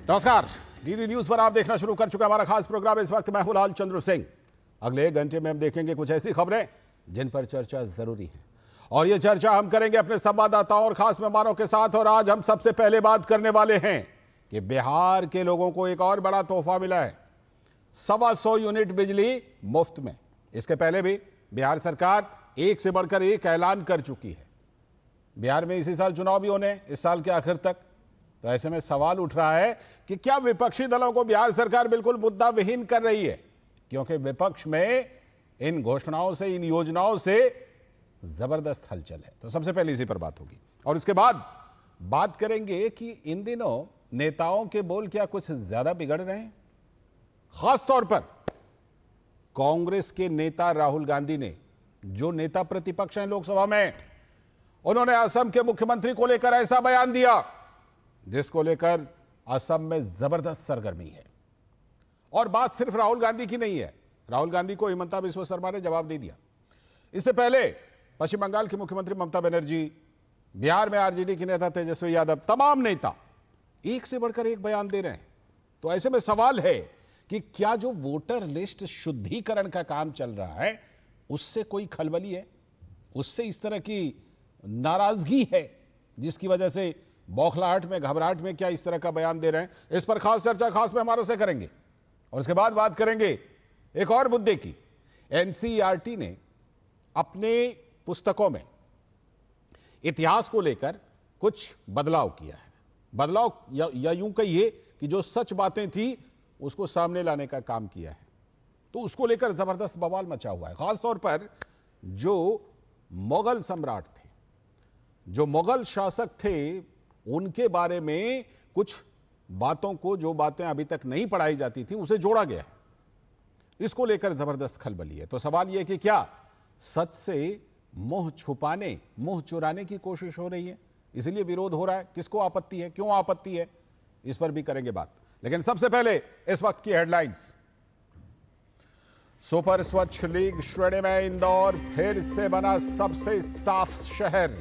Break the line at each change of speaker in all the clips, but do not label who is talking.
नमस्कार, DD news पर आप देखना शुरू कर चुका हमारा खास प्रोग्राम। इस वक्त मैं हूं लाल चंद्र सिंह। अगले 1 घंटे में हम देखेंगे कुछ ऐसी खबरें जिन पर चर्चा जरूरी है, और ये चर्चा हम करेंगे अपने संवाददाताओं और खास मेहमानों के साथ। और आज हम सबसे पहले बात करने वाले हैं कि बिहार के लोगों को एक और बड़ा तोहफा मिला है, 125 यूनिट बिजली मुफ्त में। इसके पहले भी बिहार सरकार एक से बढ़कर एक ऐलान कर चुकी है। बिहार में इसी साल चुनाव भी होने, इस साल के आखिर तक। तो ऐसे में सवाल उठ रहा है कि क्या विपक्षी दलों को बिहार सरकार बिल्कुल मुद्दा विहीन कर रही है, क्योंकि विपक्ष में इन घोषणाओं से, इन योजनाओं से जबरदस्त हलचल है। तो सबसे पहले इसी पर बात होगी, और इसके बाद बात करेंगे कि इन दिनों नेताओं के बोल क्या कुछ ज्यादा बिगड़ रहे हैं। खासतौर पर कांग्रेस के नेता राहुल गांधी ने, जो नेता प्रतिपक्ष हैं लोकसभा में, उन्होंने असम के मुख्यमंत्री को लेकर ऐसा बयान दिया जिसको लेकर असम में जबरदस्त सरगर्मी है। और बात सिर्फ राहुल गांधी की नहीं है, राहुल गांधी को हिमंता बिस्वा शर्मा ने जवाब दे दिया। इससे पहले पश्चिम बंगाल की मुख्यमंत्री ममता बनर्जी, बिहार में आरजेडी के नेता तेजस्वी यादव, तमाम नेता एक से बढ़कर एक बयान दे रहे हैं। तो ऐसे में सवाल है कि क्या जो वोटर लिस्ट शुद्धिकरण का काम चल रहा है उससे कोई खलबली है, उससे इस तरह की नाराजगी है जिसकी वजह से बौखलाहट में, घबराहट में क्या इस तरह का बयान दे रहे हैं। इस पर खास चर्चा खास मेहमानों से करेंगे, और उसके बाद बात करेंगे एक और मुद्दे की। एनसीईआरटी ने अपने पुस्तकों में इतिहास को लेकर कुछ बदलाव किया है। बदलाव या यूं कहिए कि जो सच बातें थी उसको सामने लाने का काम किया है। तो उसको लेकर जबरदस्त बवाल मचा हुआ है। खासतौर पर जो मुगल सम्राट थे, जो मुगल शासक थे, उनके बारे में कुछ बातों को, जो बातें अभी तक नहीं पढ़ाई जाती थी, उसे जोड़ा गया है। इसको लेकर जबरदस्त खलबली है। तो सवाल यह कि क्या सच से मुंह छुपाने, मुंह चुराने की कोशिश हो रही है, इसलिए विरोध हो रहा है? किसको आपत्ति है, क्यों आपत्ति है, इस पर भी करेंगे बात। लेकिन सबसे पहले इस वक्त की हेडलाइंस। सुपर स्वच्छ लीग श्रेणी में इंदौर फिर से बना सबसे साफ शहर।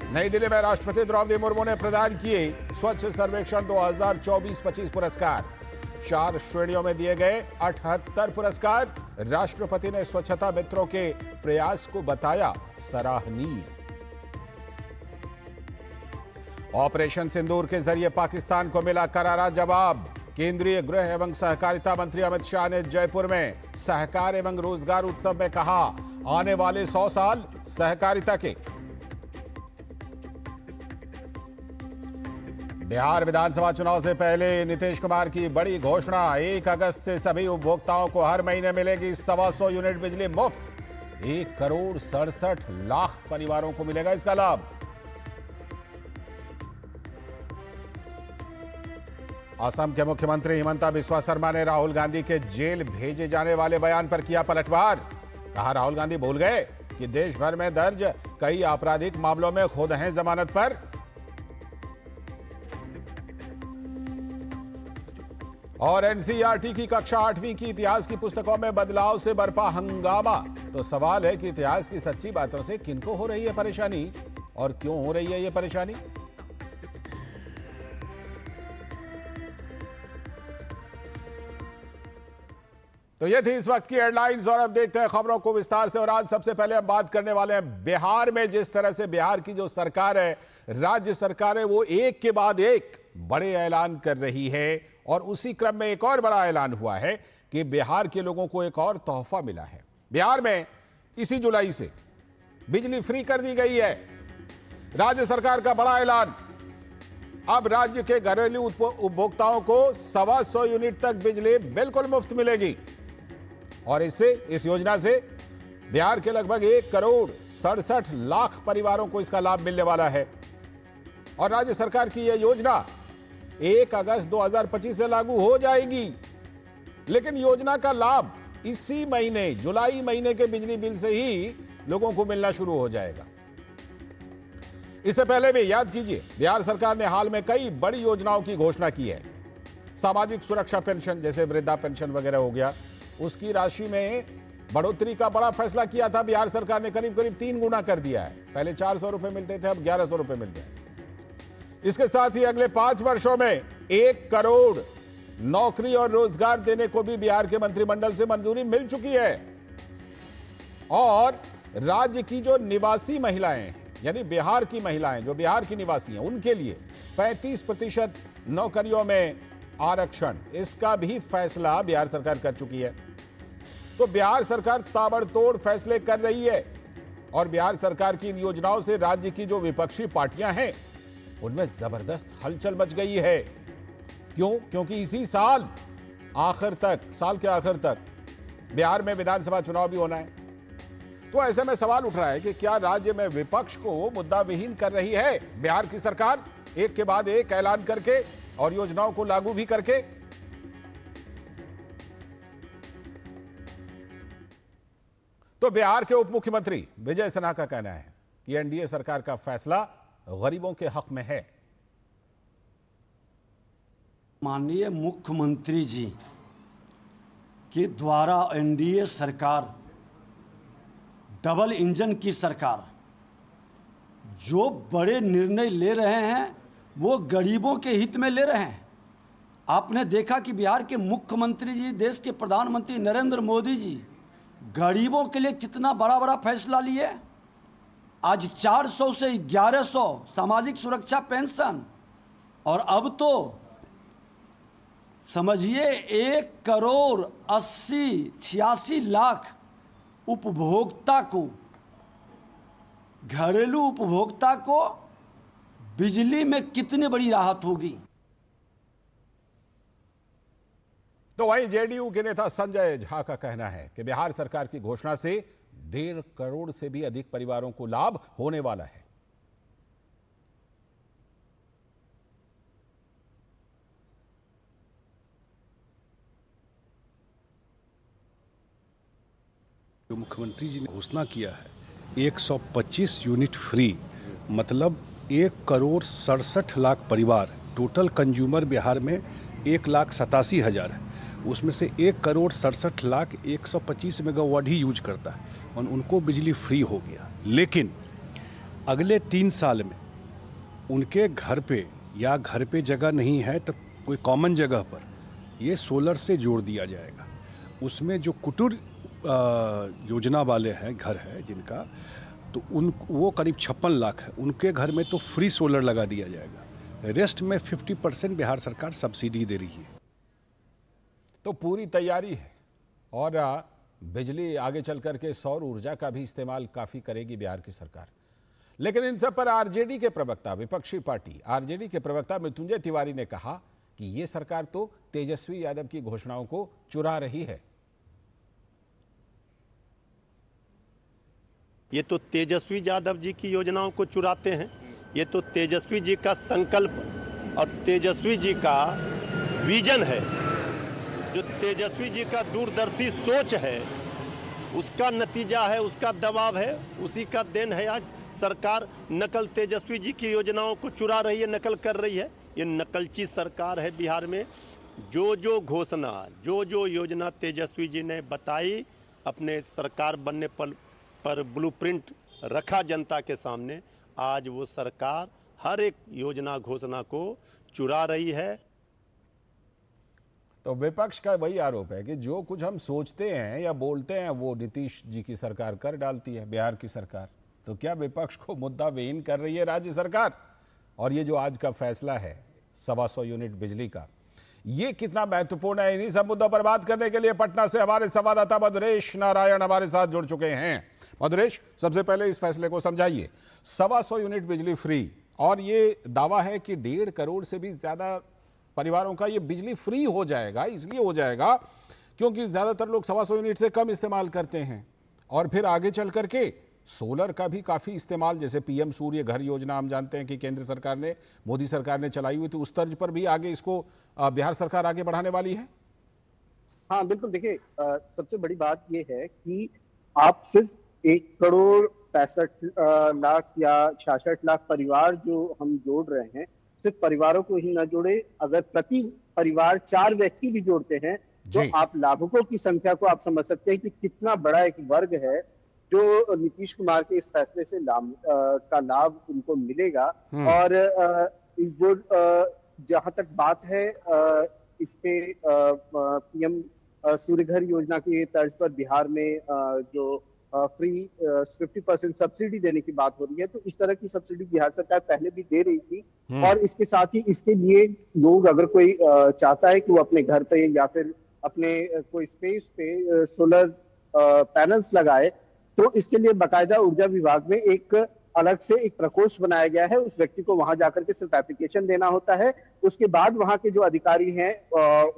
नई दिल्ली में राष्ट्रपति द्रौपदी मुर्मू ने प्रदान किए स्वच्छ सर्वेक्षण 2024-25 पुरस्कार। 4 श्रेणियों में दिए गए 78 पुरस्कार। राष्ट्रपति ने स्वच्छता मित्रों के प्रयास को बताया सराहनीय। ऑपरेशन सिंदूर के जरिए पाकिस्तान को मिला करारा जवाब। केंद्रीय गृह एवं सहकारिता मंत्री अमित शाह ने जयपुर में सहकार एवं रोजगार उत्सव में कहा, आने वाले 100 साल सहकारिता के। बिहार विधानसभा चुनाव से पहले नीतीश कुमार की बड़ी घोषणा, 1 अगस्त से सभी उपभोक्ताओं को हर महीने मिलेगी 125 यूनिट बिजली मुफ्त। 1,67,00,000 परिवारों को मिलेगा इसका लाभ। असम के मुख्यमंत्री हिमंता बिस्वा शर्मा ने राहुल गांधी के जेल भेजे जाने वाले बयान पर किया पलटवार। कहा, राहुल गांधी भूल गए कि देश भर में दर्ज कई आपराधिक मामलों में खुद हैं जमानत पर। और एनसीईआरटी की कक्षा 8वीं की इतिहास की पुस्तकों में बदलाव से बरपा हंगामा। तो सवाल है कि इतिहास की सच्ची बातों से किनको हो रही है परेशानी, और क्यों हो रही है यह परेशानी। तो ये थी इस वक्त की हेडलाइंस, और अब देखते हैं खबरों को विस्तार से। और आज सबसे पहले हम बात करने वाले हैं बिहार में। जिस तरह से बिहार की जो सरकार है, राज्य सरकार है, वो एक के बाद एक बड़े ऐलान कर रही है। और उसी क्रम में एक और बड़ा ऐलान हुआ है कि बिहार के लोगों को एक और तोहफा मिला है। बिहार में इसी जुलाई से बिजली फ्री कर दी गई है। राज्य सरकार का बड़ा ऐलान। अब राज्य के घरेलू उपभोक्ताओं को 125 यूनिट तक बिजली बिल्कुल मुफ्त मिलेगी। और इस योजना से बिहार के लगभग 1,67,00,000 परिवारों को इसका लाभ मिलने वाला है। और राज्य सरकार की यह योजना 1 अगस्त 2025 से लागू हो जाएगी। लेकिन योजना का लाभ इसी महीने, जुलाई महीने के बिजली बिल से ही लोगों को मिलना शुरू हो जाएगा। इससे पहले भी याद कीजिए, बिहार सरकार ने हाल में कई बड़ी योजनाओं की घोषणा की है। सामाजिक सुरक्षा पेंशन, जैसे वृद्धा पेंशन वगैरह हो गया, उसकी राशि में बढ़ोतरी का बड़ा फैसला किया था बिहार सरकार ने। करीब 3 गुना कर दिया है। पहले 400 रुपए मिलते थे, अब 1100 रुपए मिलते हैं। इसके साथ ही अगले 5 वर्षों में 1 करोड़ नौकरी और रोजगार देने को भी बिहार के मंत्रिमंडल से मंजूरी मिल चुकी है। और राज्य की जो निवासी महिलाएं हैं, यानी बिहार की महिलाएं जो बिहार की निवासी हैं, उनके लिए 35% नौकरियों में आरक्षण, इसका भी फैसला बिहार सरकार कर चुकी है। तो बिहार सरकार ताबड़तोड़ फैसले कर रही है और बिहार सरकार की इन योजनाओं से राज्य की जो विपक्षी पार्टियां हैं उनमें जबरदस्त हलचल मच गई है। क्यों? क्योंकि इसी साल के आखिर तक बिहार में विधानसभा चुनाव भी होना है। तो ऐसे में सवाल उठ रहा है कि क्या राज्य में विपक्ष को मुद्दा विहीन कर रही है बिहार की सरकार, एक के बाद एक ऐलान करके और योजनाओं को लागू भी करके? तो बिहार के उप मुख्यमंत्री विजय सिन्हा का कहना है कि एनडीए सरकार का फैसला गरीबों के हक में है।
माननीय मुख्यमंत्री जी के द्वारा एनडीए सरकार, डबल इंजन की सरकार, जो बड़े निर्णय ले रहे हैं वो गरीबों के हित में ले रहे हैं। आपने देखा कि बिहार के मुख्यमंत्री जी, देश के प्रधानमंत्री नरेंद्र मोदी जी गरीबों के लिए कितना बड़ा बड़ा फैसला लिए। आज 400 से 1100 सामाजिक सुरक्षा पेंशन, और अब तो समझिए 1,80,86 लाख उपभोक्ता को, घरेलू उपभोक्ता को बिजली में कितनी बड़ी राहत होगी।
तो वहीं जेडीयू के नेता संजय झा का कहना है कि बिहार सरकार की घोषणा से 1.5 करोड़ से भी अधिक परिवारों को लाभ होने वाला है।
जो मुख्यमंत्री जी ने घोषणा किया है 125 यूनिट फ्री, मतलब 1,67,00,000 परिवार, टोटल कंज्यूमर बिहार में 1,87,000 है, उसमें से 1,67,00,000 125 मेगावाट ही यूज करता है और उनको बिजली फ्री हो गया। लेकिन अगले 3 साल में उनके घर पे जगह नहीं है तो कोई कॉमन जगह पर ये सोलर से जोड़ दिया जाएगा। उसमें जो कुटीर योजना वाले हैं, घर है जिनका, तो वो करीब 56 लाख है, उनके घर में तो फ्री सोलर लगा दिया जाएगा। रेस्ट में 50% बिहार सरकार सब्सिडी दे रही है।
तो पूरी तैयारी है और बिजली आगे चल करके सौर ऊर्जा का भी इस्तेमाल काफी करेगी बिहार की सरकार। लेकिन इन सब पर आरजेडी के प्रवक्ता, विपक्षी पार्टी आरजेडी के प्रवक्ता मृत्युंजय तिवारी ने कहा कि यह सरकार तो तेजस्वी यादव की घोषणाओं को चुरा रही है।
ये तो तेजस्वी यादव जी की योजनाओं को चुराते हैं। ये तो तेजस्वी जी का संकल्प और तेजस्वी जी का विजन है, जो तेजस्वी जी का दूरदर्शी सोच है, उसका नतीजा है, उसका दबाव है, उसी का देन है। आज सरकार नकल तेजस्वी जी की योजनाओं को चुरा रही है, नकल कर रही है। ये नकलची सरकार है बिहार में। जो घोषणा, जो योजना तेजस्वी जी ने बताई, अपने सरकार बनने पर ब्लूप्रिंट रखा जनता के सामने, आज वो सरकार हर एक योजना घोषणा को चुरा रही है।
तो विपक्ष का वही आरोप है कि जो कुछ हम सोचते हैं या बोलते हैं वो नीतीश जी की सरकार कर डालती है, बिहार की सरकार। तो क्या विपक्ष को मुद्दा विहीन कर रही है राज्य सरकार? और ये जो आज का फैसला है 125 यूनिट बिजली का, ये कितना महत्वपूर्ण है? इन्हीं सब मुद्दों पर बात करने के लिए पटना से हमारे संवाददाता मधुरेश नारायण हमारे साथ जुड़ चुके हैं। मधुरेश, सबसे पहले इस फैसले को समझाइए। 125 यूनिट बिजली फ्री, और ये दावा है कि 1.5 करोड़ से भी ज्यादा परिवारों का ये बिजली फ्री हो जाएगा। इसलिए हो जाएगा क्योंकि ज्यादातर लोग 125 यूनिट से कम इस्तेमाल करते हैं, और फिर आगे चल करके सोलर का भी काफी इस्तेमाल, जैसे पीएम सूर्य घर योजना हम जानते हैं कि केंद्र सरकार ने, मोदी सरकार ने चलाई हुई थी, उस तर्ज पर भी आगे इसको बिहार सरकार आगे बढ़ाने वाली है।
हाँ बिल्कुल, देखिए सबसे बड़ी बात यह है कि आप सिर्फ 1,65,00,000 या 66 लाख परिवार जो हम जोड़ रहे हैं, सिर्फ परिवारों को ही ना जोड़े, अगर प्रति परिवार 4 व्यक्ति भी जोड़ते हैं तो आप लाभुकों की संख्या को आप समझ सकते हैं कि कितना बड़ा एक वर्ग है जो नीतीश कुमार के इस फैसले से का लाभ उनको मिलेगा। और इस जो जहां तक बात है इस पे पीएम सूर्यघर योजना की तर्ज पर बिहार में जो फ्री 50% सब्सिडी देने की बात हो रही है, तो इस तरह की सब्सिडी बिहार सरकार पहले भी दे रही थी। और इसके साथ ही इसके लिए लोग अगर कोई चाहता है कि वो अपने घर पे या फिर अपने कोई स्पेस पे सोलर पैनल्स लगाए, तो इसके लिए बाकायदा ऊर्जा विभाग में एक अलग से एक प्रकोष्ठ बनाया गया है। उस व्यक्ति को वहां जाकर के सिर्फ एप्लीकेशन देना होता है। उसके बाद वहां के जो अधिकारी हैं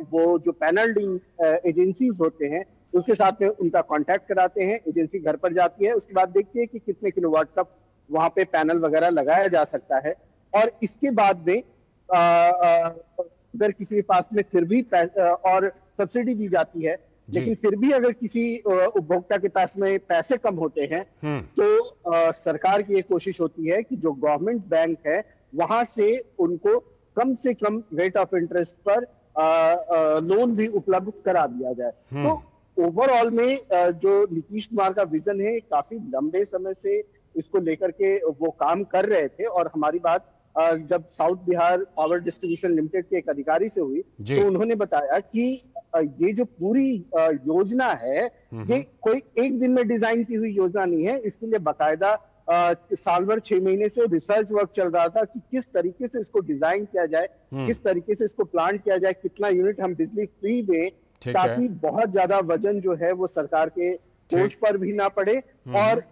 वो जो पैनल एजेंसीज होते हैं उसके साथ में उनका कांटेक्ट कराते हैं। एजेंसी घर पर जाती है, उसके बाद देखती है कि कितने किलोवाट का वहां पे पैनल वगैरह लगाया जा सकता है। और इसके बाद में अगर किसी के पास में फिर भी और सब्सिडी दी जाती है, लेकिन फिर भी अगर किसी उपभोक्ता के पास में पैसे कम होते हैं तो सरकार की ये कोशिश होती है कि जो गवर्नमेंट बैंक है वहां से उनको कम से कम रेट ऑफ इंटरेस्ट पर लोन भी उपलब्ध करा दिया जाए। तो ओवरऑल में जो नीतीश कुमार का विजन है, काफी लंबे समय से इसको लेकर के वो काम कर रहे थे। और हमारी बात जब south Bihar power distribution limited के एक अधिकारी से हुई तो उन्होंने बताया कि ये जो पूरी योजना है ये कोई एक दिन में डिजाइन की हुई योजना नहीं है। इसके लिए बाकायदा साल भर 6 महीने से रिसर्च वर्क चल रहा था कि किस तरीके से इसको डिजाइन किया जाए, किस तरीके से इसको प्लान किया जाए, कितना यूनिट हम बिजली फ्री दें ताकि बहुत ज्यादा वजन जो है वो सरकार के कोष पर भी ना पड़े। और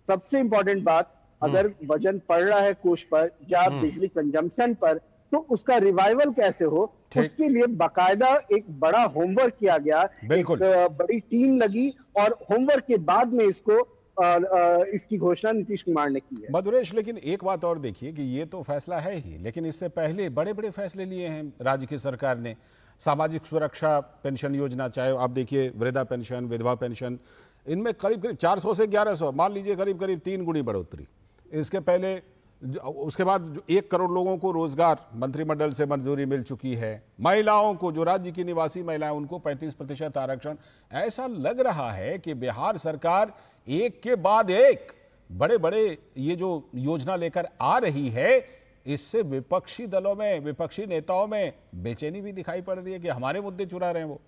सबसे इंपॉर्टेंट बात, अगर वजन पड़ रहा है कोष पर या बिजली कंजम्पशन पर, तो उसका रिवाइवल कैसे हो, उसके लिए बाकायदा एक बड़ा होमवर्क किया गया। एक बड़ी टीम लगी और होमवर्क के बाद में इसकी घोषणा नीतीश कुमार ने की है।
मधुरेश, लेकिन एक बात और देखिए कि ये तो फैसला है ही, लेकिन इससे पहले बड़े बड़े फैसले लिए हैं राज्य की सरकार ने। सामाजिक सुरक्षा पेंशन योजना, चाहे आप देखिए वृद्धा पेंशन, विधवा पेंशन, इनमें करीब करीब 400 से 1100, मान लीजिए करीब करीब 3 गुनी बढ़ोतरी। इसके पहले उसके बाद 1 करोड़ लोगों को रोजगार मंत्रिमंडल से मंजूरी मिल चुकी है। महिलाओं को, जो राज्य की निवासी महिलाएं, उनको 35% आरक्षण। ऐसा लग रहा है कि बिहार सरकार एक के बाद एक बड़े बड़े ये जो योजना लेकर आ रही है, इससे विपक्षी दलों में, विपक्षी नेताओं में बेचैनी भी दिखाई पड़ रही है कि हमारे मुद्दे चुरा रहे हैं वो।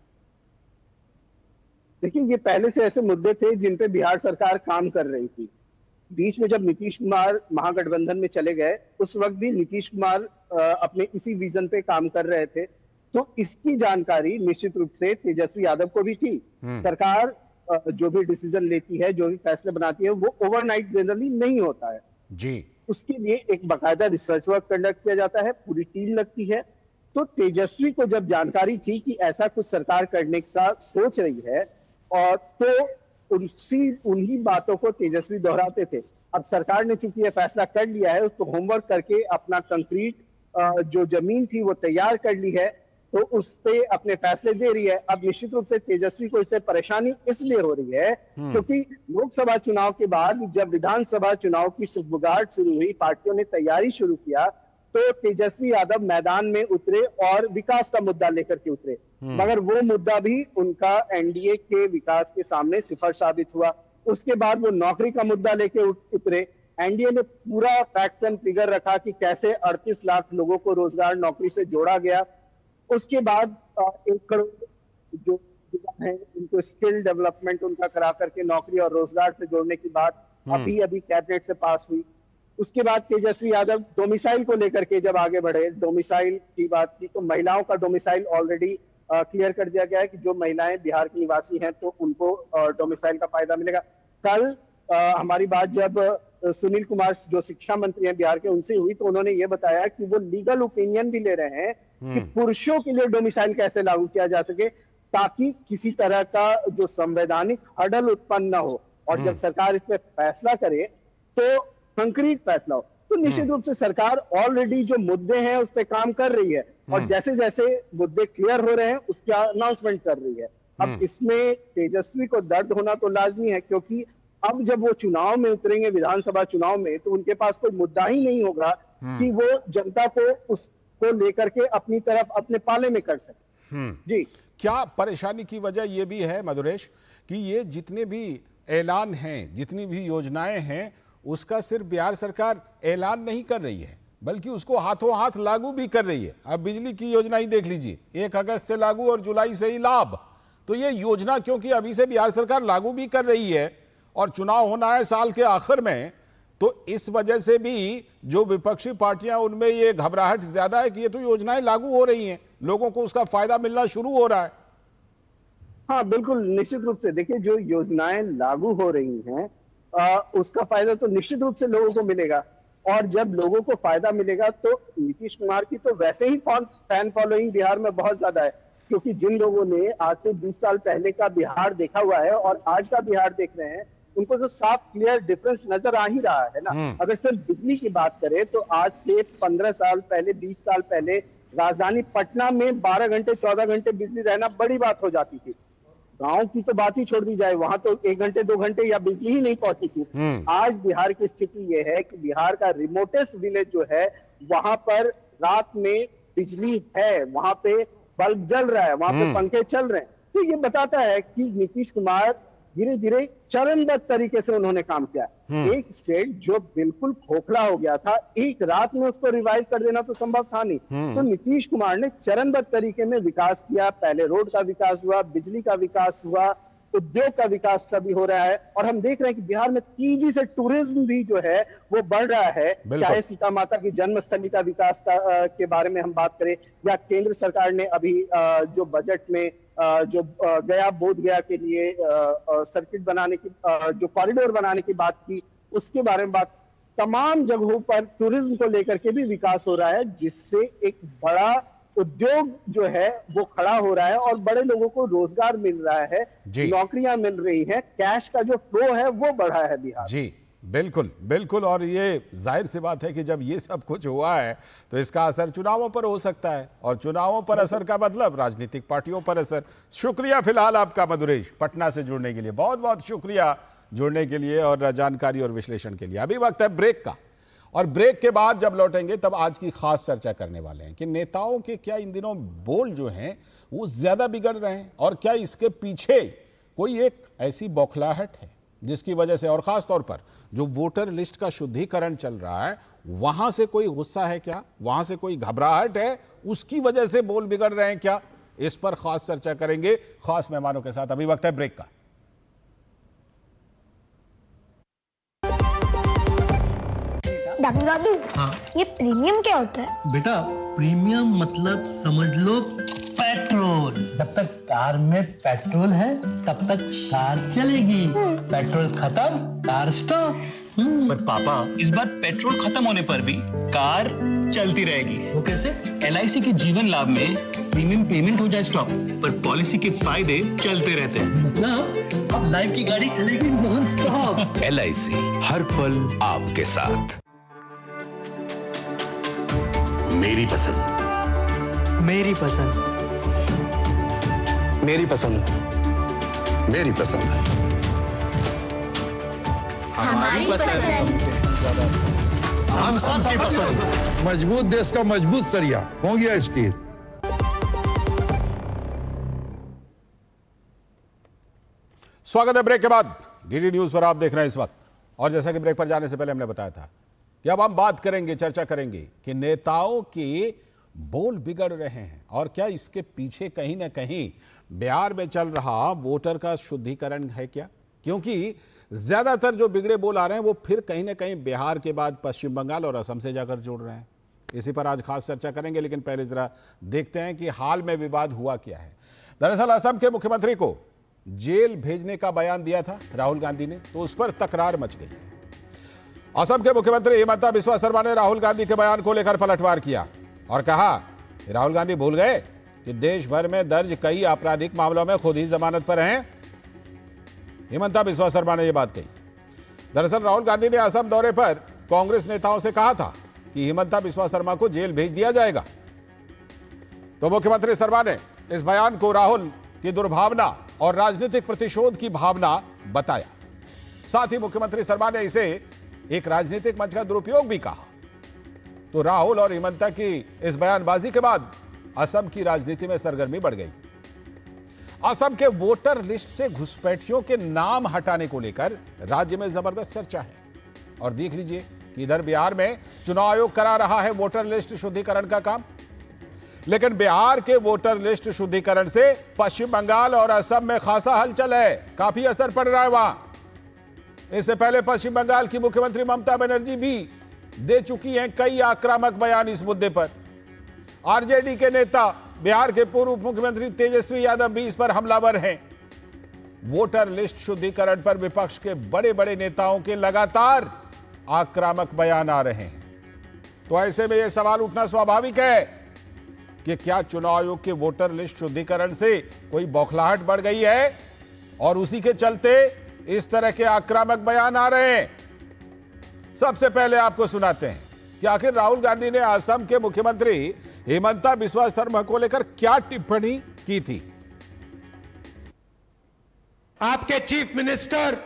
देखिए, ये पहले से ऐसे मुद्दे थे जिन पे बिहार सरकार काम कर रही थी। बीच में जब नीतीश कुमार महागठबंधन में चले गए, उस वक्त भी नीतीश कुमार अपने इसी विजन पे काम कर रहे थे। तो इसकी जानकारी निश्चित रूप से तेजस्वी यादव को भी थी। सरकार जो भी डिसीजन लेती है, जो भी फैसले बनाती है, वो ओवरनाइट जनरली नहीं होता है
जी। उसके
लिए एक बाकायदा रिसर्च वर्क कंडक्ट किया जाता है, पूरी टीम लगती है। तो तेजस्वी को जब जानकारी थी कि ऐसा कुछ सरकार करने का सोच रही है, और तो उन्हीं बातों को तेजस्वी दोहराते थे। अब सरकार ने चूंकि यह फैसला कर लिया है, उसको होमवर्क करके अपना कंक्रीट जो जमीन थी वो तैयार कर ली है, तो उस पे अपने फैसले दे रही है। अब निश्चित रूप से तेजस्वी को इससे परेशानी इसलिए हो रही है क्योंकि लोकसभा चुनाव के बाद जब विधानसभा चुनाव की सुगबुगाहट शुरू हुई, पार्टियों ने तैयारी शुरू किया, तो तेजस्वी यादव मैदान में उतरे और विकास का मुद्दा लेकर के उतरे। मगर वो मुद्दा भी उनका एनडीए के विकास के सामने सिफर साबित हुआ। उसके बाद वो नौकरी का मुद्दा लेके उतरे। एनडीए ने पूरा फैक्ट्स एंड फिगर रखा कि कैसे 38 लाख लोगों को रोजगार नौकरी से जोड़ा गया। उसके बाद 1 करोड़ जो युवा हैं उनको स्किल डेवलपमेंट उनका करा करके नौकरी और रोजगार से जोड़ने की बात अभी कैबिनेट से पास हुई। उसके बाद तेजस्वी यादव डोमिसाइल को लेकर के जब आगे बढ़े, डोमिसाइल की बात की, तो महिलाओं का डोमिसाइल ऑलरेडी क्लियर कर दिया गया है कि जो महिलाएं बिहार की निवासी हैं तो उनको डोमिसाइल का फायदा मिलेगा। कल हमारी बात जब सुनील कुमार जो शिक्षा मंत्री हैं बिहार के, उनसे हुई, तो उन्होंने ये बताया कि वो लीगल ओपिनियन भी ले रहे हैं कि पुरुषों के लिए डोमिसाइल कैसे लागू किया जा सके ताकि किसी तरह का जो संवैधानिक हर्डल उत्पन्न न हो, और जब सरकार इस पे फैसला करे तो कंक्रीट फैसला हो। तो निश्चित रूप से सरकार ऑलरेडी जो मुद्दे हैं उस पर काम कर रही है, और जैसे जैसे मुद्दे क्लियर हो रहे हैं उसका अनाउंसमेंट कर रही है। अब इसमें तेजस्वी को दर्द होना तो लाजमी है, क्योंकि अब जब वो चुनाव में उतरेंगे, विधानसभा चुनाव में, तो उनके पास कोई मुद्दा ही नहीं होगा कि वो जनता को उसको लेकर के अपनी तरफ अपने पाले में कर सके। जी,
क्या परेशानी की वजह यह भी है मधुरेश कि ये जितने भी ऐलान हैं, जितनी भी योजनाएं हैं, उसका सिर्फ बिहार सरकार ऐलान नहीं कर रही है, बल्कि उसको हाथों हाथ लागू भी कर रही है। अब बिजली की योजना ही देख लीजिए, 1 अगस्त से लागू और जुलाई से ही लाभ। तो ये योजना क्योंकि अभी से बिहार सरकार लागू भी कर रही है और चुनाव होना है साल के आखिर में, तो इस वजह से भी जो विपक्षी पार्टियां उनमें ये घबराहट ज्यादा है कि ये तो योजनाएं लागू हो रही हैं, लोगों को उसका फायदा मिलना शुरू हो रहा है।
हाँ बिल्कुल, निश्चित रूप से देखिए, जो योजनाएं लागू हो रही हैं उसका फायदा तो निश्चित रूप से लोगों को मिलेगा। और जब लोगों को फायदा मिलेगा तो नीतीश कुमार की तो वैसे ही फैन फॉलोइंग बिहार में बहुत ज्यादा है, क्योंकि जिन लोगों ने आज से 20 साल पहले का बिहार देखा हुआ है और आज का बिहार देख रहे हैं, उनको तो साफ क्लियर डिफरेंस नजर आ ही रहा है ना। अगर सिर्फ बिजली की बात करें तो आज से 15 साल पहले, 20 साल पहले राजधानी पटना में 12 घंटे 14 घंटे बिजली रहना बड़ी बात हो जाती थी। गांव की तो बात ही छोड़ दी जाए, वहां तो 1 घंटे 2 घंटे या बिजली ही नहीं पहुंची थी। आज बिहार की स्थिति यह है कि बिहार का रिमोटेस्ट विलेज जो है वहां पर रात में बिजली है, वहां पे बल्ब जल रहा है, वहां पे पंखे चल रहे हैं। तो ये बताता है कि नीतीश कुमार धीरे धीरे चरणबद्ध तरीके से उन्होंने काम किया। एक स्टेट जो बिल्कुल खोखला हो गया था, एक रात में उसको रिवाइव कर देना तो संभव था नहीं। तो नीतीश कुमार ने चरणबद्ध तरीके में विकास किया। पहले रोड का विकास हुआ, बिजली का विकास हुआ, उद्योग का विकास सभी हो रहा है। और हम देख रहे हैं कि बिहार में तेजी से टूरिज्म भी जो है वो बढ़ रहा है। चाहे सीता माता की जन्मस्थली का विकास के बारे में हम बात करें, या केंद्र सरकार ने अभी जो बजट में जो गया बोध गया के लिए सर्किट बनाने की, जो कॉरिडोर बनाने की बात की, उसके बारे में बात, तमाम जगहों पर टूरिज्म को लेकर के भी विकास हो रहा है, जिससे एक बड़ा उद्योग जो है वो खड़ा हो रहा है और बड़े लोगों को रोजगार मिल रहा है, नौकरियां मिल रही है, कैश का जो फ्लो है वो बढ़ा है बिहार।
जी बिल्कुल बिल्कुल। और ये जाहिर सी बात है कि जब ये सब कुछ हुआ है तो इसका असर चुनावों पर हो सकता है, और चुनावों पर असर का मतलब राजनीतिक पार्टियों पर असर। शुक्रिया फिलहाल आपका मधुरेश, पटना से जुड़ने के लिए बहुत बहुत शुक्रिया, जुड़ने के लिए और जानकारी और विश्लेषण के लिए। अभी वक्त है ब्रेक का, और ब्रेक के बाद जब लौटेंगे तब आज की खास चर्चा करने वाले हैं कि नेताओं के क्या इन दिनों बोल जो हैं वो ज्यादा बिगड़ रहे हैं, और क्या इसके पीछे कोई एक ऐसी बौखलाहट है जिसकी वजह से, और खास तौर पर जो वोटर लिस्ट का शुद्धिकरण चल रहा है वहां से कोई गुस्सा है क्या, वहां से कोई घबराहट है, उसकी वजह से बोल बिगड़ रहे हैं क्या, इस पर खास चर्चा करेंगे खास मेहमानों के साथ। अभी वक्त है ब्रेक का।
दादू दादू, हाँ? ये प्रीमियम क्या होता है?
बेटा प्रीमियम मतलब समझ लो पेट्रोल। जब तक कार में पेट्रोल है तब तक कार चलेगी, पेट्रोल खत्म कार स्टॉप।
पर पापा, इस बार पेट्रोल खत्म होने पर भी कार चलती रहेगी।
वो कैसे?
LIC के जीवन लाभ में प्रीमियम पेमेंट हो जाए स्टॉप, पर पॉलिसी के फायदे चलते रहते हैं।
मतलब अब लाइफ की गाड़ी चलेगी नॉन स्टॉप।
LIC हर पल आपके साथ।
मेरी पसंद,
मेरी पसंद,
मेरी पसंद, मेरी पसंद,
हमारी पसंद,
हम सबकी पसंद।
मजबूत देश का मजबूत सरिया हो गया स्टील।
स्वागत है ब्रेक के बाद। DD न्यूज पर आप देख रहे हैं इस वक्त, और जैसा कि ब्रेक पर जाने से पहले हमने बताया था कि अब हम बात करेंगे, चर्चा करेंगे कि नेताओं के बोल बिगड़ रहे हैं, और क्या इसके पीछे कहीं ना कहीं बिहार में चल रहा वोटर का शुद्धिकरण है क्या, क्योंकि ज्यादातर जो बिगड़े बोल आ रहे हैं वो फिर कहीं ना कहीं बिहार के बाद पश्चिम बंगाल और असम से जाकर जुड़ रहे हैं। इसी पर आज खास चर्चा करेंगे, लेकिन पहले जरा देखते हैं कि हाल में विवाद हुआ क्या है। दरअसल असम के मुख्यमंत्री को जेल भेजने का बयान दिया था राहुल गांधी ने, तो उस पर तकरार मच गई। असम के मुख्यमंत्री हिमंता बिस्वा शर्मा ने राहुल गांधी के बयान को लेकर पलटवार किया और कहा कि राहुल गांधी भूल गए कि देश भर में दर्ज कई आपराधिक मामलों में खुद ही जमानत पर हैं। हिमंता बिस्वा शर्मा ने यह बात कही। दरअसल राहुल गांधी ने असम दौरे पर कांग्रेस नेताओं से कहा था कि हिमंता बिस्वा शर्मा को जेल भेज दिया जाएगा, तो मुख्यमंत्री शर्मा ने इस बयान को राहुल की दुर्भावना और राजनीतिक प्रतिशोध की भावना बताया। साथ ही मुख्यमंत्री शर्मा ने इसे एक राजनीतिक मंच का दुरुपयोग भी कहा। तो राहुल और हिमंता की इस बयानबाजी के बाद असम की राजनीति में सरगर्मी बढ़ गई। असम के वोटर लिस्ट से घुसपैठियों के नाम हटाने को लेकर राज्य में जबरदस्त चर्चा है, और देख लीजिए कि इधर बिहार में चुनाव आयोग करा रहा है वोटर लिस्ट शुद्धिकरण का काम, लेकिन बिहार के वोटर लिस्ट शुद्धिकरण से पश्चिम बंगाल और असम में खासा हलचल है, काफी असर पड़ रहा है वहां। इससे पहले पश्चिम बंगाल की मुख्यमंत्री ममता बनर्जी भी दे चुकी हैं कई आक्रामक बयान इस मुद्दे पर। आरजेडी के नेता बिहार के पूर्व मुख्यमंत्री तेजस्वी यादव भी इस पर हमलावर हैं। वोटर लिस्ट शुद्धिकरण पर विपक्ष के बड़े बड़े नेताओं के लगातार आक्रामक बयान आ रहे हैं। तो ऐसे में यह सवाल उठना स्वाभाविक है कि क्या चुनाव आयोग के वोटर लिस्ट शुद्धिकरण से कोई बौखलाहट बढ़ गई है और उसी के चलते इस तरह के आक्रामक बयान आ रहे हैं। सबसे पहले आपको सुनाते हैं कि आखिर राहुल गांधी ने असम के मुख्यमंत्री हिमंता बिस्वा शर्मा को लेकर क्या टिप्पणी की थी।
आपके चीफ मिनिस्टर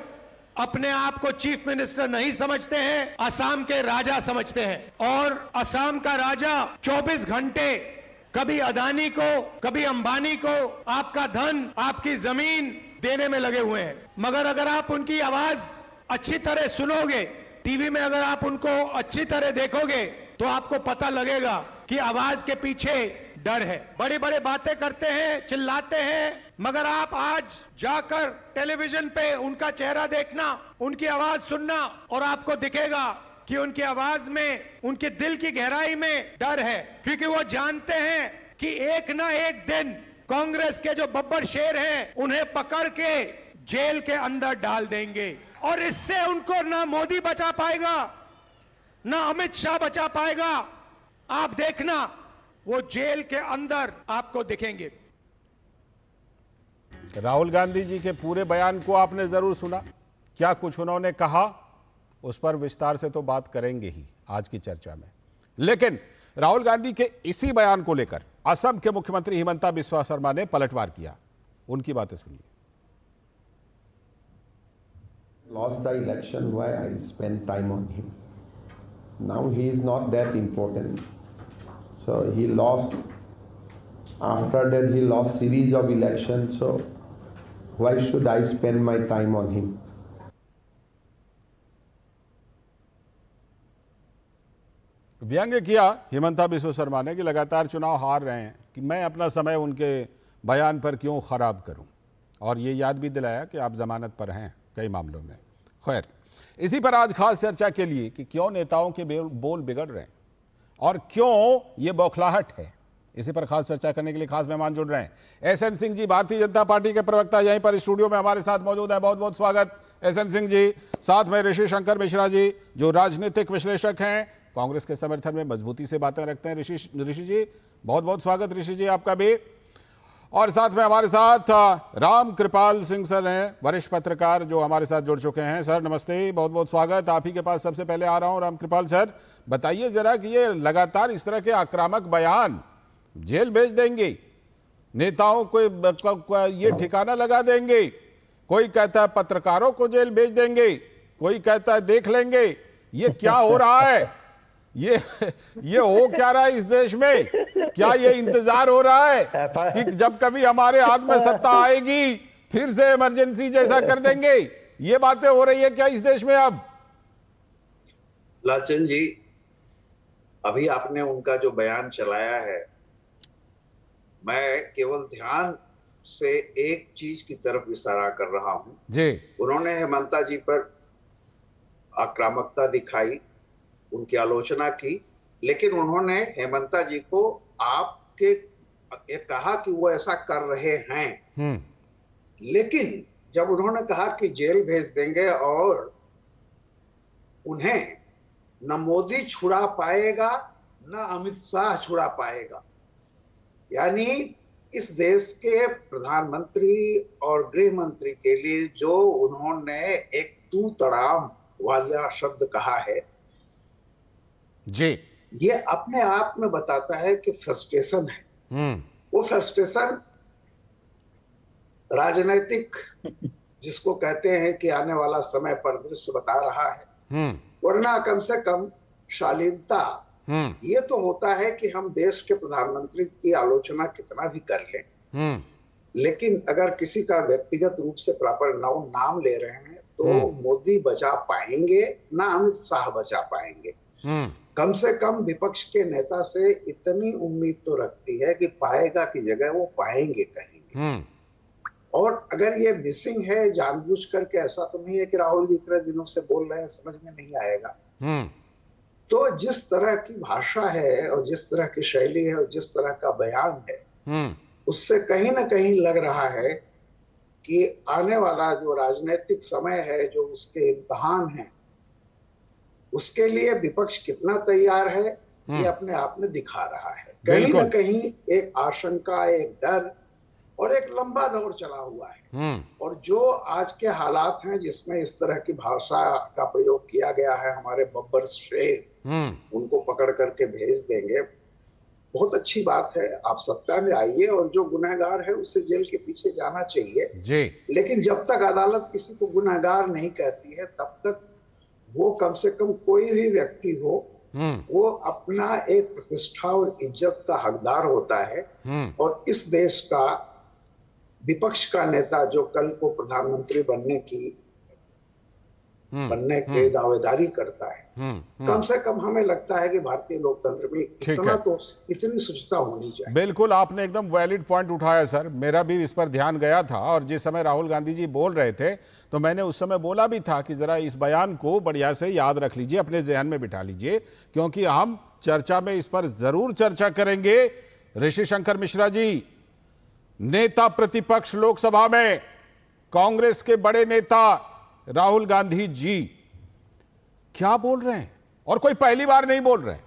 अपने आप को चीफ मिनिस्टर नहीं समझते हैं, असम के राजा समझते हैं। और असम का राजा 24 घंटे कभी अदानी को कभी अंबानी को आपका धन आपकी जमीन देने में लगे हुए हैं। मगर अगर आप उनकी आवाज अच्छी तरह सुनोगे, टीवी में अगर आप उनको अच्छी तरह देखोगे, तो आपको पता लगेगा कि आवाज के पीछे डर है। बड़ी बड़ी बातें करते हैं, चिल्लाते हैं, मगर आप आज जाकर टेलीविजन पे उनका चेहरा देखना, उनकी आवाज सुनना और आपको दिखेगा कि उनकी आवाज में, उनके दिल की गहराई में डर है। क्योंकि वो जानते हैं कि एक ना एक दिन कांग्रेस के जो बब्बर शेर हैं उन्हें पकड़ के जेल के अंदर डाल देंगे। और इससे उनको ना मोदी बचा पाएगा, ना अमित शाह बचा पाएगा। आप देखना, वो जेल के अंदर आपको दिखेंगे।
राहुल गांधी जी के पूरे बयान को आपने जरूर सुना, क्या कुछ उन्होंने कहा उस पर विस्तार से तो बात करेंगे ही आज की चर्चा में। लेकिन राहुल गांधी के इसी बयान को लेकर असम के मुख्यमंत्री हिमंता बिस्वा शर्मा ने पलटवार किया, उनकी बातें सुनिए।
Lost the election, why I spent time on him. Now he is not that important. So he lost, after that he lost series of elections, so why should I spend my time on him?
व्यंग्य किया हिमंता बिस्वा शर्मा ने कि लगातार चुनाव हार रहे हैं, कि मैं अपना समय उनके बयान पर क्यों खराब करूं, और ये याद भी दिलाया कि आप जमानत पर हैं कई मामलों में। खैर, इसी पर आज खास चर्चा के लिए कि क्यों नेताओं के बोल बिगड़ रहे हैं और क्यों ये बौखलाहट है, इसी पर खास चर्चा करने के लिए खास मेहमान जुड़ रहे हैं। एसएन सिंह जी, भारतीय जनता पार्टी के प्रवक्ता, यहीं पर स्टूडियो में हमारे साथ मौजूद है। बहुत बहुत स्वागत एसएन सिंह जी। साथ में ऋषि शंकर मिश्रा जी, जो राजनीतिक विश्लेषक हैं, कांग्रेस के समर्थन में मजबूती से बातें रखते हैं। ऋषि जी, बहुत बहुत स्वागत ऋषि जी आपका भी। और साथ में हमारे साथ राम कृपाल सिंह सर हैं, वरिष्ठ पत्रकार, जो हमारे साथ जुड़ चुके हैं। सर नमस्ते, बहुत बहुत स्वागत। आप ही के पास सबसे पहले आ रहा हूं। राम कृपाल सर, बताइए जरा कि ये लगातार इस तरह के आक्रामक बयान जेल भेज देंगे, नेताओं को ये ठिकाना लगा देंगे। कोई कहता है पत्रकारों को जेल भेज देंगे, कोई कहता है देख लेंगे। ये क्या हो रहा है? ये हो क्या रहा है इस देश में? क्या ये इंतजार हो रहा है कि जब कभी हमारे हाथ में सत्ता आएगी फिर से इमरजेंसी जैसा कर देंगे? ये बातें हो रही है क्या इस देश में अब?
लालचंद जी, अभी आपने उनका जो बयान चलाया है, मैं केवल ध्यान से एक चीज की तरफ इशारा कर रहा हूं
जी।
उन्होंने हेमंता जी पर आक्रामकता दिखाई, उनकी आलोचना की, लेकिन उन्होंने हेमंता जी को आपके ये कहा कि वो ऐसा कर रहे हैं। लेकिन जब उन्होंने कहा कि जेल भेज देंगे और उन्हें न मोदी छुड़ा पाएगा न अमित शाह छुड़ा पाएगा, यानी इस देश के प्रधानमंत्री और गृह मंत्री के लिए जो उन्होंने एक तू तड़ाम वाला शब्द कहा है
जी,
ये अपने आप में बताता है कि फ्रस्ट्रेशन है। वो फ्रस्ट्रेशन राजनीतिक, जिसको कहते हैं कि आने वाला समय परिदृश्य बता रहा है, वरना कम से कम शालीनता ये तो होता है कि हम देश के प्रधानमंत्री की आलोचना कितना भी कर लें, लेकिन अगर किसी का व्यक्तिगत रूप से प्रॉपर नाम ले रहे हैं तो मोदी बचा पाएंगे ना अमित शाह बचा पाएंगे। कम से कम विपक्ष के नेता से इतनी उम्मीद तो रखती है कि पाएगा की जगह वो पाएंगे कहेंगे। और अगर ये मिसिंग है जानबूझ करके, ऐसा तो नहीं है कि राहुल जी इतने दिनों से बोल रहे हैं समझ में नहीं आएगा। तो जिस तरह की भाषा है और जिस तरह की शैली है और जिस तरह का बयान है, उससे कहीं ना कहीं लग रहा है कि आने वाला जो राजनीतिक समय है, जो उसके इम्तिहान है, उसके लिए विपक्ष कितना तैयार है ये अपने आप में दिखा रहा है। कहीं ना कहीं एक आशंका, एक डर और एक लंबा दौर चला हुआ है। और जो आज के हालात हैं जिसमें इस तरह की भाषा का प्रयोग किया गया है, हमारे बब्बर शेर उनको पकड़ करके भेज देंगे, बहुत अच्छी बात है। आप सत्ता में आइए और जो गुनहगार है उसे जेल के पीछे जाना चाहिए
जी।
लेकिन जब तक अदालत किसी को गुनहगार नहीं कहती है, तब तक वो कम से कम कोई भी व्यक्ति हो, वो अपना एक प्रतिष्ठा और इज्जत का हकदार होता है। और इस देश का विपक्ष का नेता जो कल को प्रधानमंत्री बनने की दावेदारी करता है, कम से कम हमें लगता है कि भारतीय लोकतंत्र में इतनी शुचिता होनी चाहिए।
बिल्कुल, आपने एकदम वैलिड पॉइंट उठाया सर। मेरा भी इस पर ध्यान गया था और जिस समय राहुल गांधी जी बोल रहे थे तो मैंने उस समय बोला भी था कि जरा इस बयान को बढ़िया से याद रख लीजिए, अपने जहन में बिठा लीजिए, क्योंकि हम चर्चा में इस पर जरूर चर्चा करेंगे। ऋषि शंकर मिश्रा जी, नेता प्रतिपक्ष लोकसभा में, कांग्रेस के बड़े नेता राहुल गांधी जी क्या बोल रहे हैं, और कोई पहली बार नहीं बोल रहे हैं।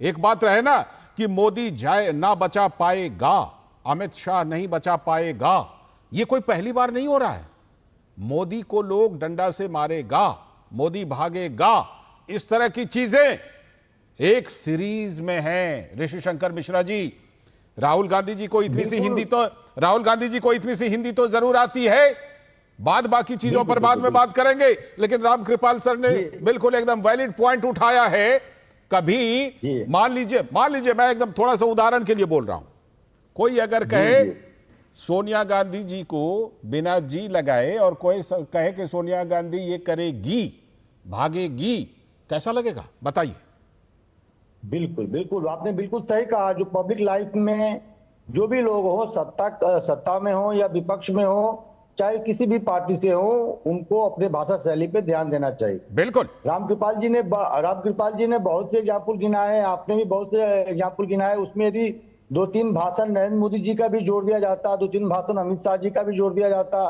एक बात रहे ना कि मोदी जाए ना बचा पाएगा, अमित शाह नहीं बचा पाएगा, ये कोई पहली बार नहीं हो रहा है। मोदी को लोग डंडा से मारेगा, मोदी भागेगा, इस तरह की चीजें एक सीरीज में हैं। ऋषि शंकर मिश्रा जी, राहुल गांधी जी को इतनी सी हिंदी तो जरूर आती है, बाद बाकी चीजों पर बाद में बात करेंगे। लेकिन रामकृपाल सर ने बिल्कुल एकदम वैलिड पॉइंट उठाया है। कभी मान लीजिए मैं एकदम थोड़ा सा उदाहरण के लिए बोल रहा हूं, कोई अगर कहे सोनिया गांधी जी को बिना जी लगाए और कोई कहे कि सोनिया गांधी ये करेगी, भागेगी, कैसा लगेगा बताइए?
बिल्कुल बिल्कुल, आपने बिल्कुल सही कहा। जो पब्लिक लाइफ में जो भी लोग हो, सत्ता में हो या विपक्ष में हो, चाहे किसी भी पार्टी से हो, उनको अपने भाषा शैली पे ध्यान देना चाहिए।
बिल्कुल।
रामकृपाल जी ने बहुत से एग्जाम्पल गिनाए, आपने भी बहुत से एग्जाम्पल गिनाए। उसमें यदि 2-3 भाषण नरेंद्र मोदी जी का भी जोड़ दिया जाता, 2-3 भाषण अमित शाह जी का भी जोड़ दिया जाता,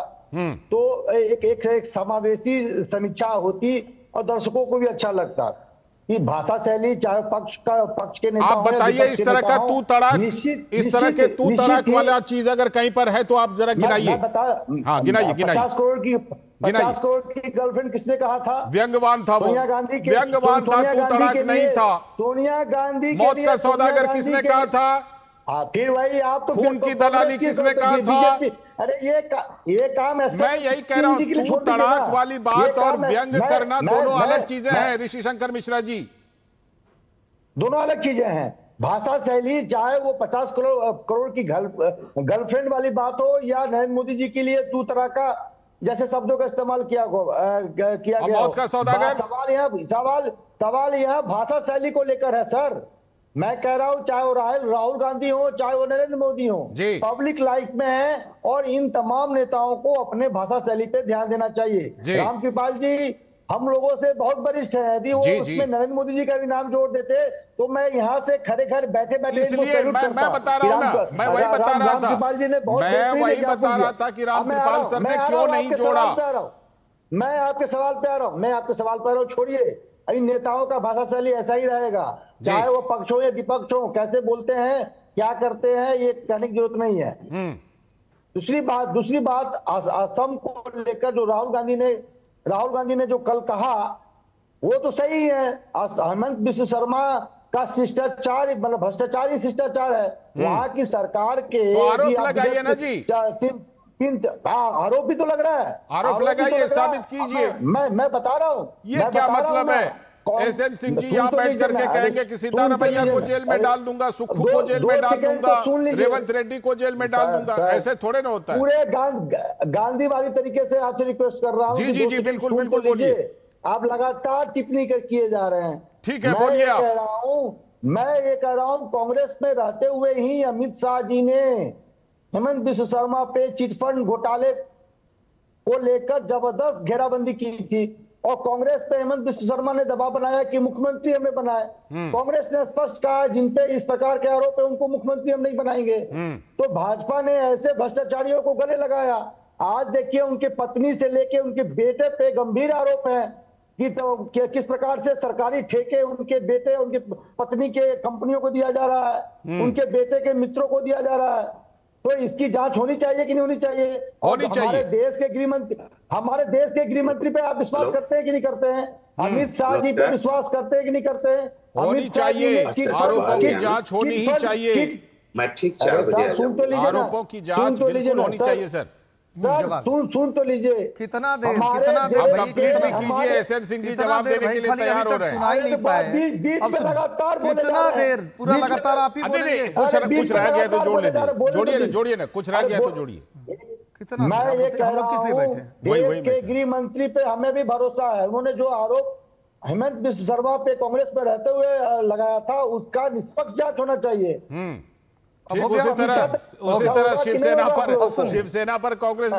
तो एक समावेशी समीक्षा होती और दर्शकों को भी अच्छा लगता कि भाषा शैली, चाहे पक्ष के नेता
आप बताइए, इस तरह का तू तड़ाक वाला चीज अगर कहीं पर है तो आप जरा गिनाइए। हाँ, गिनाइए।
50 करोड़ की गर्लफ्रेंड किसने कहा था?
व्यंग्यवान था वो, व्यंग्यवान था, तू तड़ाक नहीं था।
सोनिया गांधी
मौत का सौदागर किसने कहा था?
फिर वही आप तो
खून की दलाली किसने कहा था?
अरे ये काम ऐसा,
मैं यही कह रहा हूं, तू तड़ाक वाली बात और व्यंग करना दोनों अलग चीजें हैं ऋषि शंकर मिश्रा जी,
दोनों अलग चीजें हैं। भाषा शैली, चाहे वो 50 करोड़ की गर्लफ्रेंड वाली बात हो या नरेंद्र मोदी जी के लिए तू तड़ाका जैसे शब्दों का इस्तेमाल किया गया।
मौत का सौदागर,
सवाल यह भाषा शैली को लेकर है सर। मैं कह रहा हूं, चाहे वो राहुल गांधी हो, चाहे वो नरेंद्र मोदी हो, पब्लिक लाइफ में है और इन तमाम नेताओं को अपने भाषा शैली पे ध्यान देना चाहिए। रामकृपाल जी हम लोगों से बहुत वरिष्ठ है, यदि वो उसमें नरेंद्र मोदी जी का भी नाम जोड़ देते तो मैं यहाँ से खड़े बैठे
इसलिए मैं बता रहा हूँ ना, मैं वही बता रहा था कि रामकृपाल सर ने क्यों नहीं जोड़ा।
मैं आपके सवाल पे आ रहा हूँ, छोड़िए। इन नेताओं का भाषा शैली ऐसा ही रहेगा, चाहे वो पक्ष हो या विपक्ष हो, कैसे बोलते हैं, क्या करते हैं, ये कहने की जरूरत नहीं है। दूसरी बात असम को लेकर जो राहुल गांधी ने जो कल कहा, वो तो सही है। हेमंत बिस्व शर्मा का शिष्टाचार, मतलब भ्रष्टाचारी शिष्टाचार है। वहां की सरकार के
तो आरोप लगाइए ना जी,
आरोप भी तो लग रहा है,
आरोप लगाइए, साबित कीजिए।
मैं बता रहा हूँ,
ये क्या मतलब है? एसएन सिंह जी यहाँ बैठ करके कहेंगे कि सिद्धारमैया को जेल में डाल दूंगा, सुक्खू को जेल में डाल दूंगा, रेवंत रेड्डी को जेल में डाल दूंगा, ऐसे थोड़े ना होता है।
पूरे गांधीवादी तरीके से आपसे रिक्वेस्ट कर रहा हूँ।
जी जी जी बिल्कुल बिल्कुल बोलिए।
आप लगातार टिप्पणी किए जा रहे हैं।
ठीक है बोलिए आप।
मैं ये कह रहा हूँ कांग्रेस में रहते हुए ही अमित शाह जी ने हेमंत बिस्व शर्मा पे चिटफंड घोटाले को लेकर जबरदस्त घेराबंदी की थी और कांग्रेस पे हेमंत बिस्व शर्मा ने दबाव बनाया कि मुख्यमंत्री हमें बनाए। कांग्रेस ने स्पष्ट कहा जिन पे इस प्रकार के आरोप है उनको मुख्यमंत्री हम नहीं बनाएंगे। तो भाजपा ने ऐसे भ्रष्टाचारियों को गले लगाया। आज देखिए उनके पत्नी से लेके उनके बेटे पे गंभीर आरोप है कि तो किस प्रकार से सरकारी ठेके उनके बेटे उनके पत्नी के कंपनियों को दिया जा रहा है, उनके बेटे के मित्रों को दिया जा रहा है। तो इसकी जांच होनी चाहिए कि नहीं होनी चाहिए?
होनी चाहिए।
हमारे देश के गृह मंत्री पे आप विश्वास करते हैं कि नहीं करते हैं? अमित शाह जी पे विश्वास करते हैं कि नहीं करते हैं?
होनी चाहिए, आरोपों की जांच होनी ही चाहिए।
मैं ठीक 4 बजे
सुन तो लीजिए,
आरोपों की जांच बिल्कुल होनी चाहिए सर।
सुन तो लीजिए।
कितना देर
कंप्लीट भी कीजिए। एसएन सिंह जी जवाब देने के लिए तैयार हो रहे हैं।
सुनाई नहीं पाए। कितना देर पूरा लगातार आप ही बोलेंगे?
कुछ रह गया तो जोड़ लेंगे, जोड़िए ना, कुछ रह गया तो जोड़िए।
कितना
मैं ये कह रहा
किस लिए बैठे?
देश के गृह मंत्री पे हमें भी भरोसा है। उन्होंने जो आरोप हेमंत बिस्व शर्मा पे कांग्रेस में रहते हुए लगाया था उसका निष्पक्ष जांच होना चाहिए।
उसी तरह शिवसेना पर कांग्रेस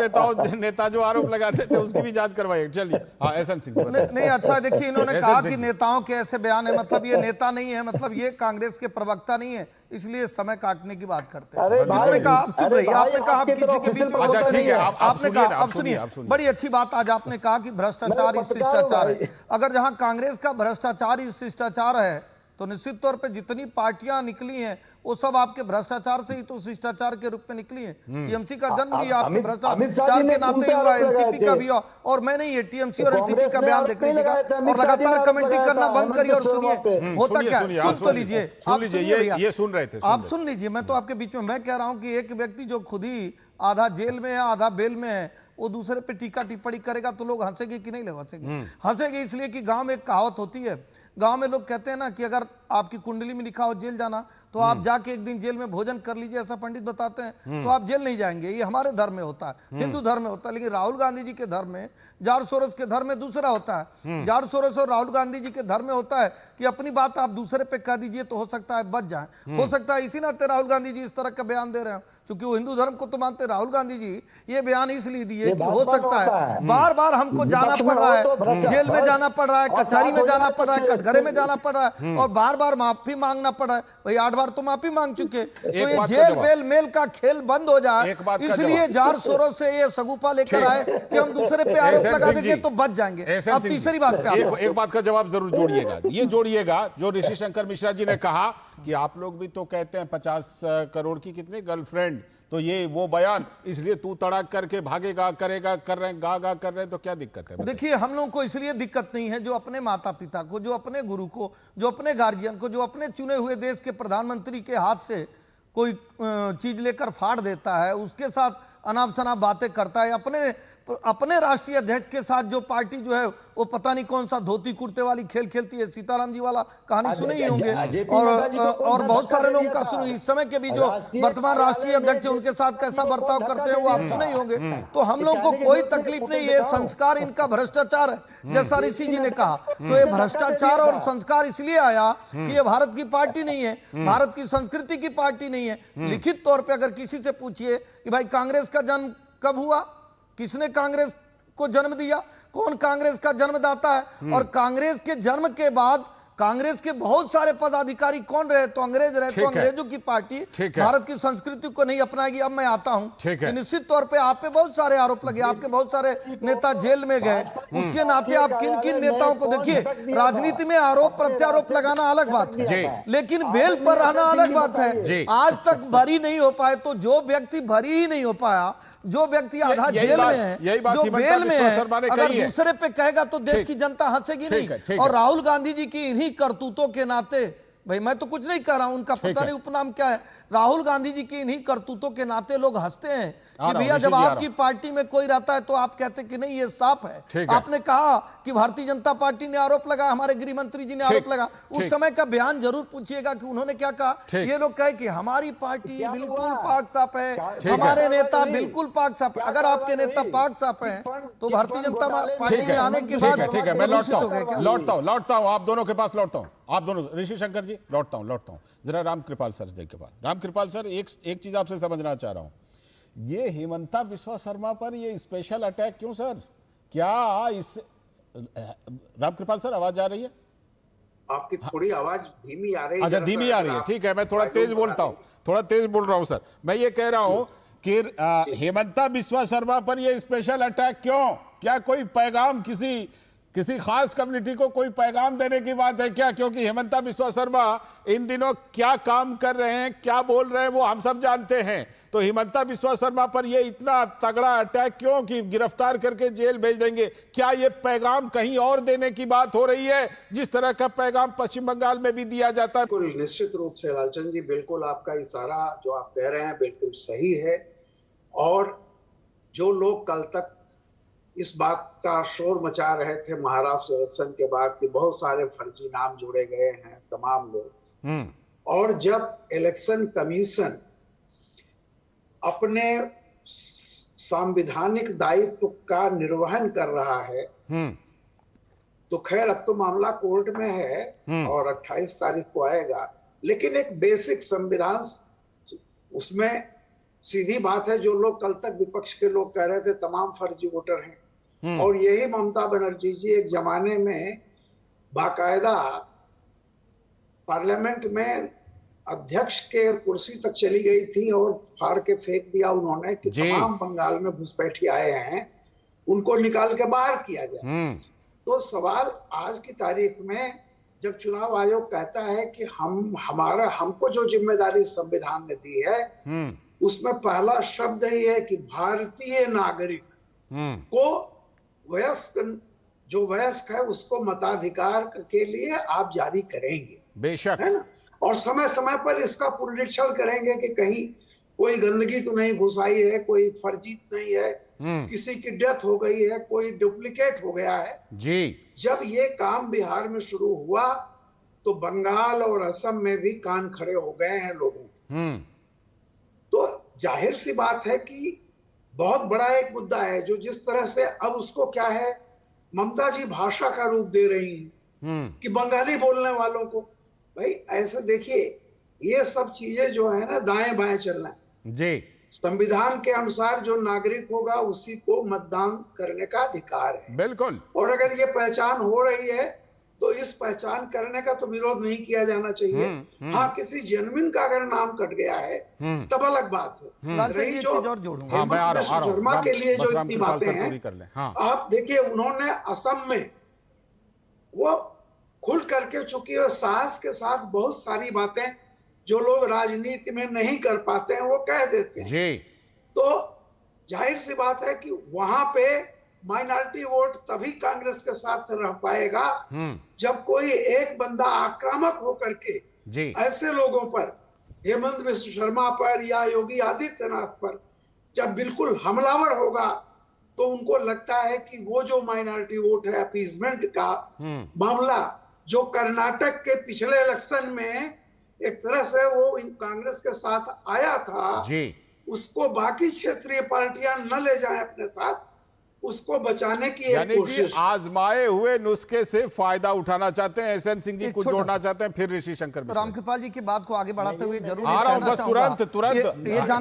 नेता जो आरोप लगाते थे उसकी भी जांच करवाइए। चलिए हाँ एसएन सिंह
नहीं अच्छा देखिए इन्होंने कहा कि नेताओं के ऐसे बयान है, मतलब ये नेता नहीं है, मतलब ये कांग्रेस के प्रवक्ता नहीं है, इसलिए समय काटने की बात करते हैं। इन्होंने कहा आप चुप रहिए, आपने कहा आप किसी के बीच में आपने कहा अब सुनिए बड़ी अच्छी बात आज आपने कहा कि भ्रष्टाचार ही शिष्टाचार है। अगर जहां कांग्रेस का भ्रष्टाचार ही शिष्टाचार है तो निश्चित तौर पे जितनी पार्टियां निकली हैं वो सब आपके भ्रष्टाचार से ही तो शिष्टाचार के रूप में निकली है। टीएमसी का जन्म भी आपके भ्रष्टाचार के नाते हुआ, एनसीपी का भी हुआ। और मैं नहीं है टीएमसी और एनसीपी का बयान देख लीजिएगा और लगातार कमेंट्री करना बंद करिए और सुनिए होता क्या। सुन तो लीजिए,
ये सुन रहे थे,
आप सुन लीजिए। मैं तो आपके बीच में मैं कह रहा हूं कि एक व्यक्ति जो खुद ही आधा जेल में है आधा बेल में है वो दूसरे पे टीका टिप्पणी करेगा तो लोग हंसेंगे कि नहीं हंसेंगे? हंसेंगे इसलिए कि गांव में एक कहावत होती है, गांव में लोग कहते हैं ना कि अगर आपकी कुंडली में लिखा हो जेल जाना तो आप जाके एक दिन जेल में भोजन कर लीजिए, ऐसा पंडित बताते हैं, तो आप जेल नहीं जाएंगे। ये हमारे धर्म में होता है, हिंदू धर्म में होता है। लेकिन राहुल गांधी जी के धर्म में, जॉर्ज सोरोस के धर्म में दूसरा होता है। जॉर्ज सोरोस और राहुल गांधी जी के धर्म में होता है कि अपनी बात आप दूसरे पे कह दीजिए तो हो सकता है बच जाए। हो सकता है इसी नाते राहुल गांधी जी इस तरह का बयान दे रहे हैं क्योंकि वो हिंदू धर्म को तो मानते। राहुल गांधी जी ये बयान इसलिए दिए कि हो सकता है बार बार हमको जाना पड़ रहा है, जेल में जाना पड़ रहा है, कचहरी में जाना पड़ रहा है, कटघरे में जाना पड़ रहा है और बार बार माफी मांगना पड़ रहा है। भाई 8 बार तो माफी मांग चुके, तो ये जेल बेल मेल का खेल बंद हो जाए इसलिए जॉर्ज सोरोस से ये सगुफा लेकर आए कि हम दूसरे पे आरोप लगा देंगे तो बच जाएंगे। अब तीसरी बात पे
एक बात का जवाब जरूर जोड़िएगा, ये जोड़िएगा जो ऋषि शंकर मिश्रा जी ने कहा कि आप लोग भी तो कहते हैं 50 करोड़ की कितनी गर्लफ्रेंड, तो ये वो बयान इसलिए तू तड़ाक करके भागेगा करेगा कर रहे हैं गा कर रहे हैं, तो क्या दिक्कत है?
देखिए हम लोगों को इसलिए दिक्कत नहीं है जो अपने माता पिता को, जो अपने गुरु को, जो अपने गार्जियन को, जो अपने चुने हुए देश के प्रधानमंत्री के हाथ से कोई चीज लेकर फाड़ देता है, उसके साथ अनाप शनाप बातें करता है, अपने राष्ट्रीय अध्यक्ष के साथ जो पार्टी जो है वो पता नहीं कौन सा धोती कुर्ते वाली खेल खेलती है, सीताराम जी वाला कहानी सुने ही होंगे और बहुत सारे लोगों का सुने। इस समय के भी जो वर्तमान राष्ट्रीय अध्यक्ष है उनके साथ कैसा बर्ताव करते हैं वो आप सुने ही होंगे। तो हम लोग को कोई तकलीफ नहीं है, संस्कार इनका भ्रष्टाचार है जैसा ऋषि जी ने कहा। तो ये भ्रष्टाचार और संस्कार इसलिए आया कि ये भारत की पार्टी नहीं है, भारत की संस्कृति की पार्टी नहीं है। लिखित तौर पर अगर किसी से पूछिए कि भाई कांग्रेस का जन्म कब हुआ, किसने कांग्रेस को जन्म दिया, कौन कांग्रेस का जन्मदाता है, और कांग्रेस के जन्म के बाद कांग्रेस के बहुत सारे पदाधिकारी कौन रहे, तो अंग्रेज रहे। तो अंग्रेजों की पार्टी भारत की संस्कृति को नहीं अपनाएगी। अब मैं आता हूं, निश्चित तौर पे आप पे बहुत सारे आरोप लगे, आपके बहुत सारे नेता जेल में गए, उसके नाते आप किन किन नेताओं को देखिए। राजनीति में आरोप प्रत्यारोप लगाना अलग बात है, लेकिन बेल पर रहना अलग बात है। आज तक भरी नहीं हो पाए, तो जो व्यक्ति भरी ही नहीं हो पाया, जो व्यक्ति आधा जेल में है, जो बेल में है, अगर दूसरे पे कहेगा तो देश की जनता हंसेगी नहीं। और राहुल गांधी जी की इन्हीं करतूतों के नाते भाई मैं तो कुछ नहीं कह रहा हूं, उनका पता नहीं उपनाम क्या है। राहुल गांधी जी की इन्हीं करतूतों के नाते लोग हंसते हैं कि भैया जब आपकी पार्टी में कोई रहता है तो आप कहते कि नहीं ये साफ है। आपने कहा कि भारतीय जनता पार्टी ने आरोप लगाया, हमारे गृह मंत्री जी ने आरोप लगाया, उस समय का बयान जरूर पूछिएगा कि उन्होंने क्या कहा। ये लोग कहे कि हमारी पार्टी बिल्कुल पाक साफ है, हमारे नेता बिल्कुल पाक साफ है। अगर आपके नेता पाक साफ है तो भारतीय जनता पार्टी में आने के बाद
ठीक है, मैं लौटता हूं आप दोनों के पास लौटता हूं, आप दोनों, ऋषि शंकर जी लौटता हूं जरा रामकृपाल सर के पास। रामकृपाल सर, एक चीज आपसे समझना चाह रहा हूं, ये हेमंता बिस्वा शर्मा पर ये स्पेशल अटैक क्यों सर? क्या इस रामकृपाल सर आवाज आ रही है?
आपकी थोड़ी आवाज धीमी आ रही है।
अच्छा, धीमी आ रही है, ठीक है, मैं थोड़ा तेज बोलता हूं, थोड़ा तेज बोल रहा हूं सर। मैं ये कह रहा हूं कि हेमंता बिस्वा शर्मा पर ये स्पेशल अटैक क्यों? क्या कोई पैगाम किसी खास कम्युनिटी को कोई पैगाम देने की बात है क्या? क्योंकि हेमंता बिस्वा शर्मा इन दिनों क्या काम कर रहे हैं, क्या बोल रहे हैं, वो हम सब जानते हैं। तो हेमंता बिस्वा शर्मा पर ये इतना तगड़ा अटैक क्यों कि गिरफ्तार करके जेल भेज देंगे? क्या ये पैगाम कहीं और देने की बात हो रही है, जिस तरह का पैगाम पश्चिम बंगाल में भी दिया जाता है?
बिल्कुल निश्चित रूप से लालचंद जी, बिल्कुल आपका इशारा जो आप कह रहे हैं बिल्कुल सही है। और जो लोग कल तक इस बात का शोर मचा रहे थे महाराष्ट्र इलेक्शन के बाद कि बहुत सारे फर्जी नाम जोड़े गए हैं तमाम लोग, और जब इलेक्शन कमीशन अपने संवैधानिक दायित्व का निर्वहन कर रहा है, तो खैर अब तो मामला कोर्ट में है और 28 तारीख को आएगा, लेकिन एक बेसिक संविधान, उसमें सीधी बात है, जो लोग कल तक विपक्ष के लोग कह रहे थे तमाम फर्जी वोटर हैं, और यही ममता बनर्जी जी एक जमाने में बाकायदा पार्लियामेंट में अध्यक्ष के कुर्सी तक चली गई थी और फाड़ के फेंक दिया उन्होंने कि तमाम बंगाल में घुसपैठी आए हैं, उनको निकाल के बाहर किया जाए। तो सवाल आज की तारीख में जब चुनाव आयोग कहता है कि हमको जो जिम्मेदारी संविधान ने दी है, उसमें पहला शब्द ही है कि भारतीय नागरिक को जो वयस्क है उसको मताधिकार के लिए आप जारी करेंगे,
बेशक,
है ना, और समय समय पर इसका पुनरीक्षण करेंगे कि कहीं कोई गंदगी तो नहीं घुसाई है, कोई फर्जी नहीं है, किसी की डेथ हो गई है, कोई डुप्लीकेट हो गया है
जी।
जब ये काम बिहार में शुरू हुआ तो बंगाल और असम में भी कान खड़े हो गए हैं लोगों। तो जाहिर सी बात है कि बहुत बड़ा एक मुद्दा है जो जिस तरह से अब उसको क्या है, ममता जी भाषा का रूप दे रही हैं कि बंगाली बोलने वालों को, भाई ऐसे देखिए ये सब चीजें जो है ना दाएं बाएं चलना है
जी।
संविधान के अनुसार जो नागरिक होगा उसी को मतदान करने का अधिकार है,
बिल्कुल।
और अगर ये पहचान हो रही है तो इस पहचान करने का तो विरोध नहीं किया जाना चाहिए। हाँ, किसी जेन्युइन का अगर नाम कट गया है तब अलग बात है। रही जो हेमंत बिस्वा शर्मा के लिए जो इतनी बातें हैं, आप देखिए उन्होंने असम में वो खुल करके, चुकी और साहस के साथ बहुत सारी बातें जो लोग राजनीति में नहीं कर पाते हैं वो कह देते हैं
जी।
तो जाहिर सी बात है कि वहां पे माइनॉरिटी वोट तभी कांग्रेस के साथ रह पाएगा जब कोई एक बंदा आक्रामक होकर के ऐसे लोगों पर, हेमंत बिस्वा शर्मा पर या योगी आदित्यनाथ पर जब बिल्कुल हमलावर होगा, तो उनको लगता है कि वो जो माइनॉरिटी वोट है, अपीजमेंट का मामला जो कर्नाटक के पिछले इलेक्शन में एक तरह से वो कांग्रेस के साथ आया था
जी,
उसको बाकी क्षेत्रीय पार्टियां न ले जाएं अपने साथ, उसको बचाने की एक
यानी
कोशिश,
कि आजमाए हुए नुस्खे से फायदा उठाना चाहते हैं। एसएन सिंह जी कुछ जोड़ना चाहते हैं, फिर ऋषि शंकर।
रामकृपाल जी की बात को आगे बढ़ाते हुए जरूर
आ रहा हूं, बस तुरंत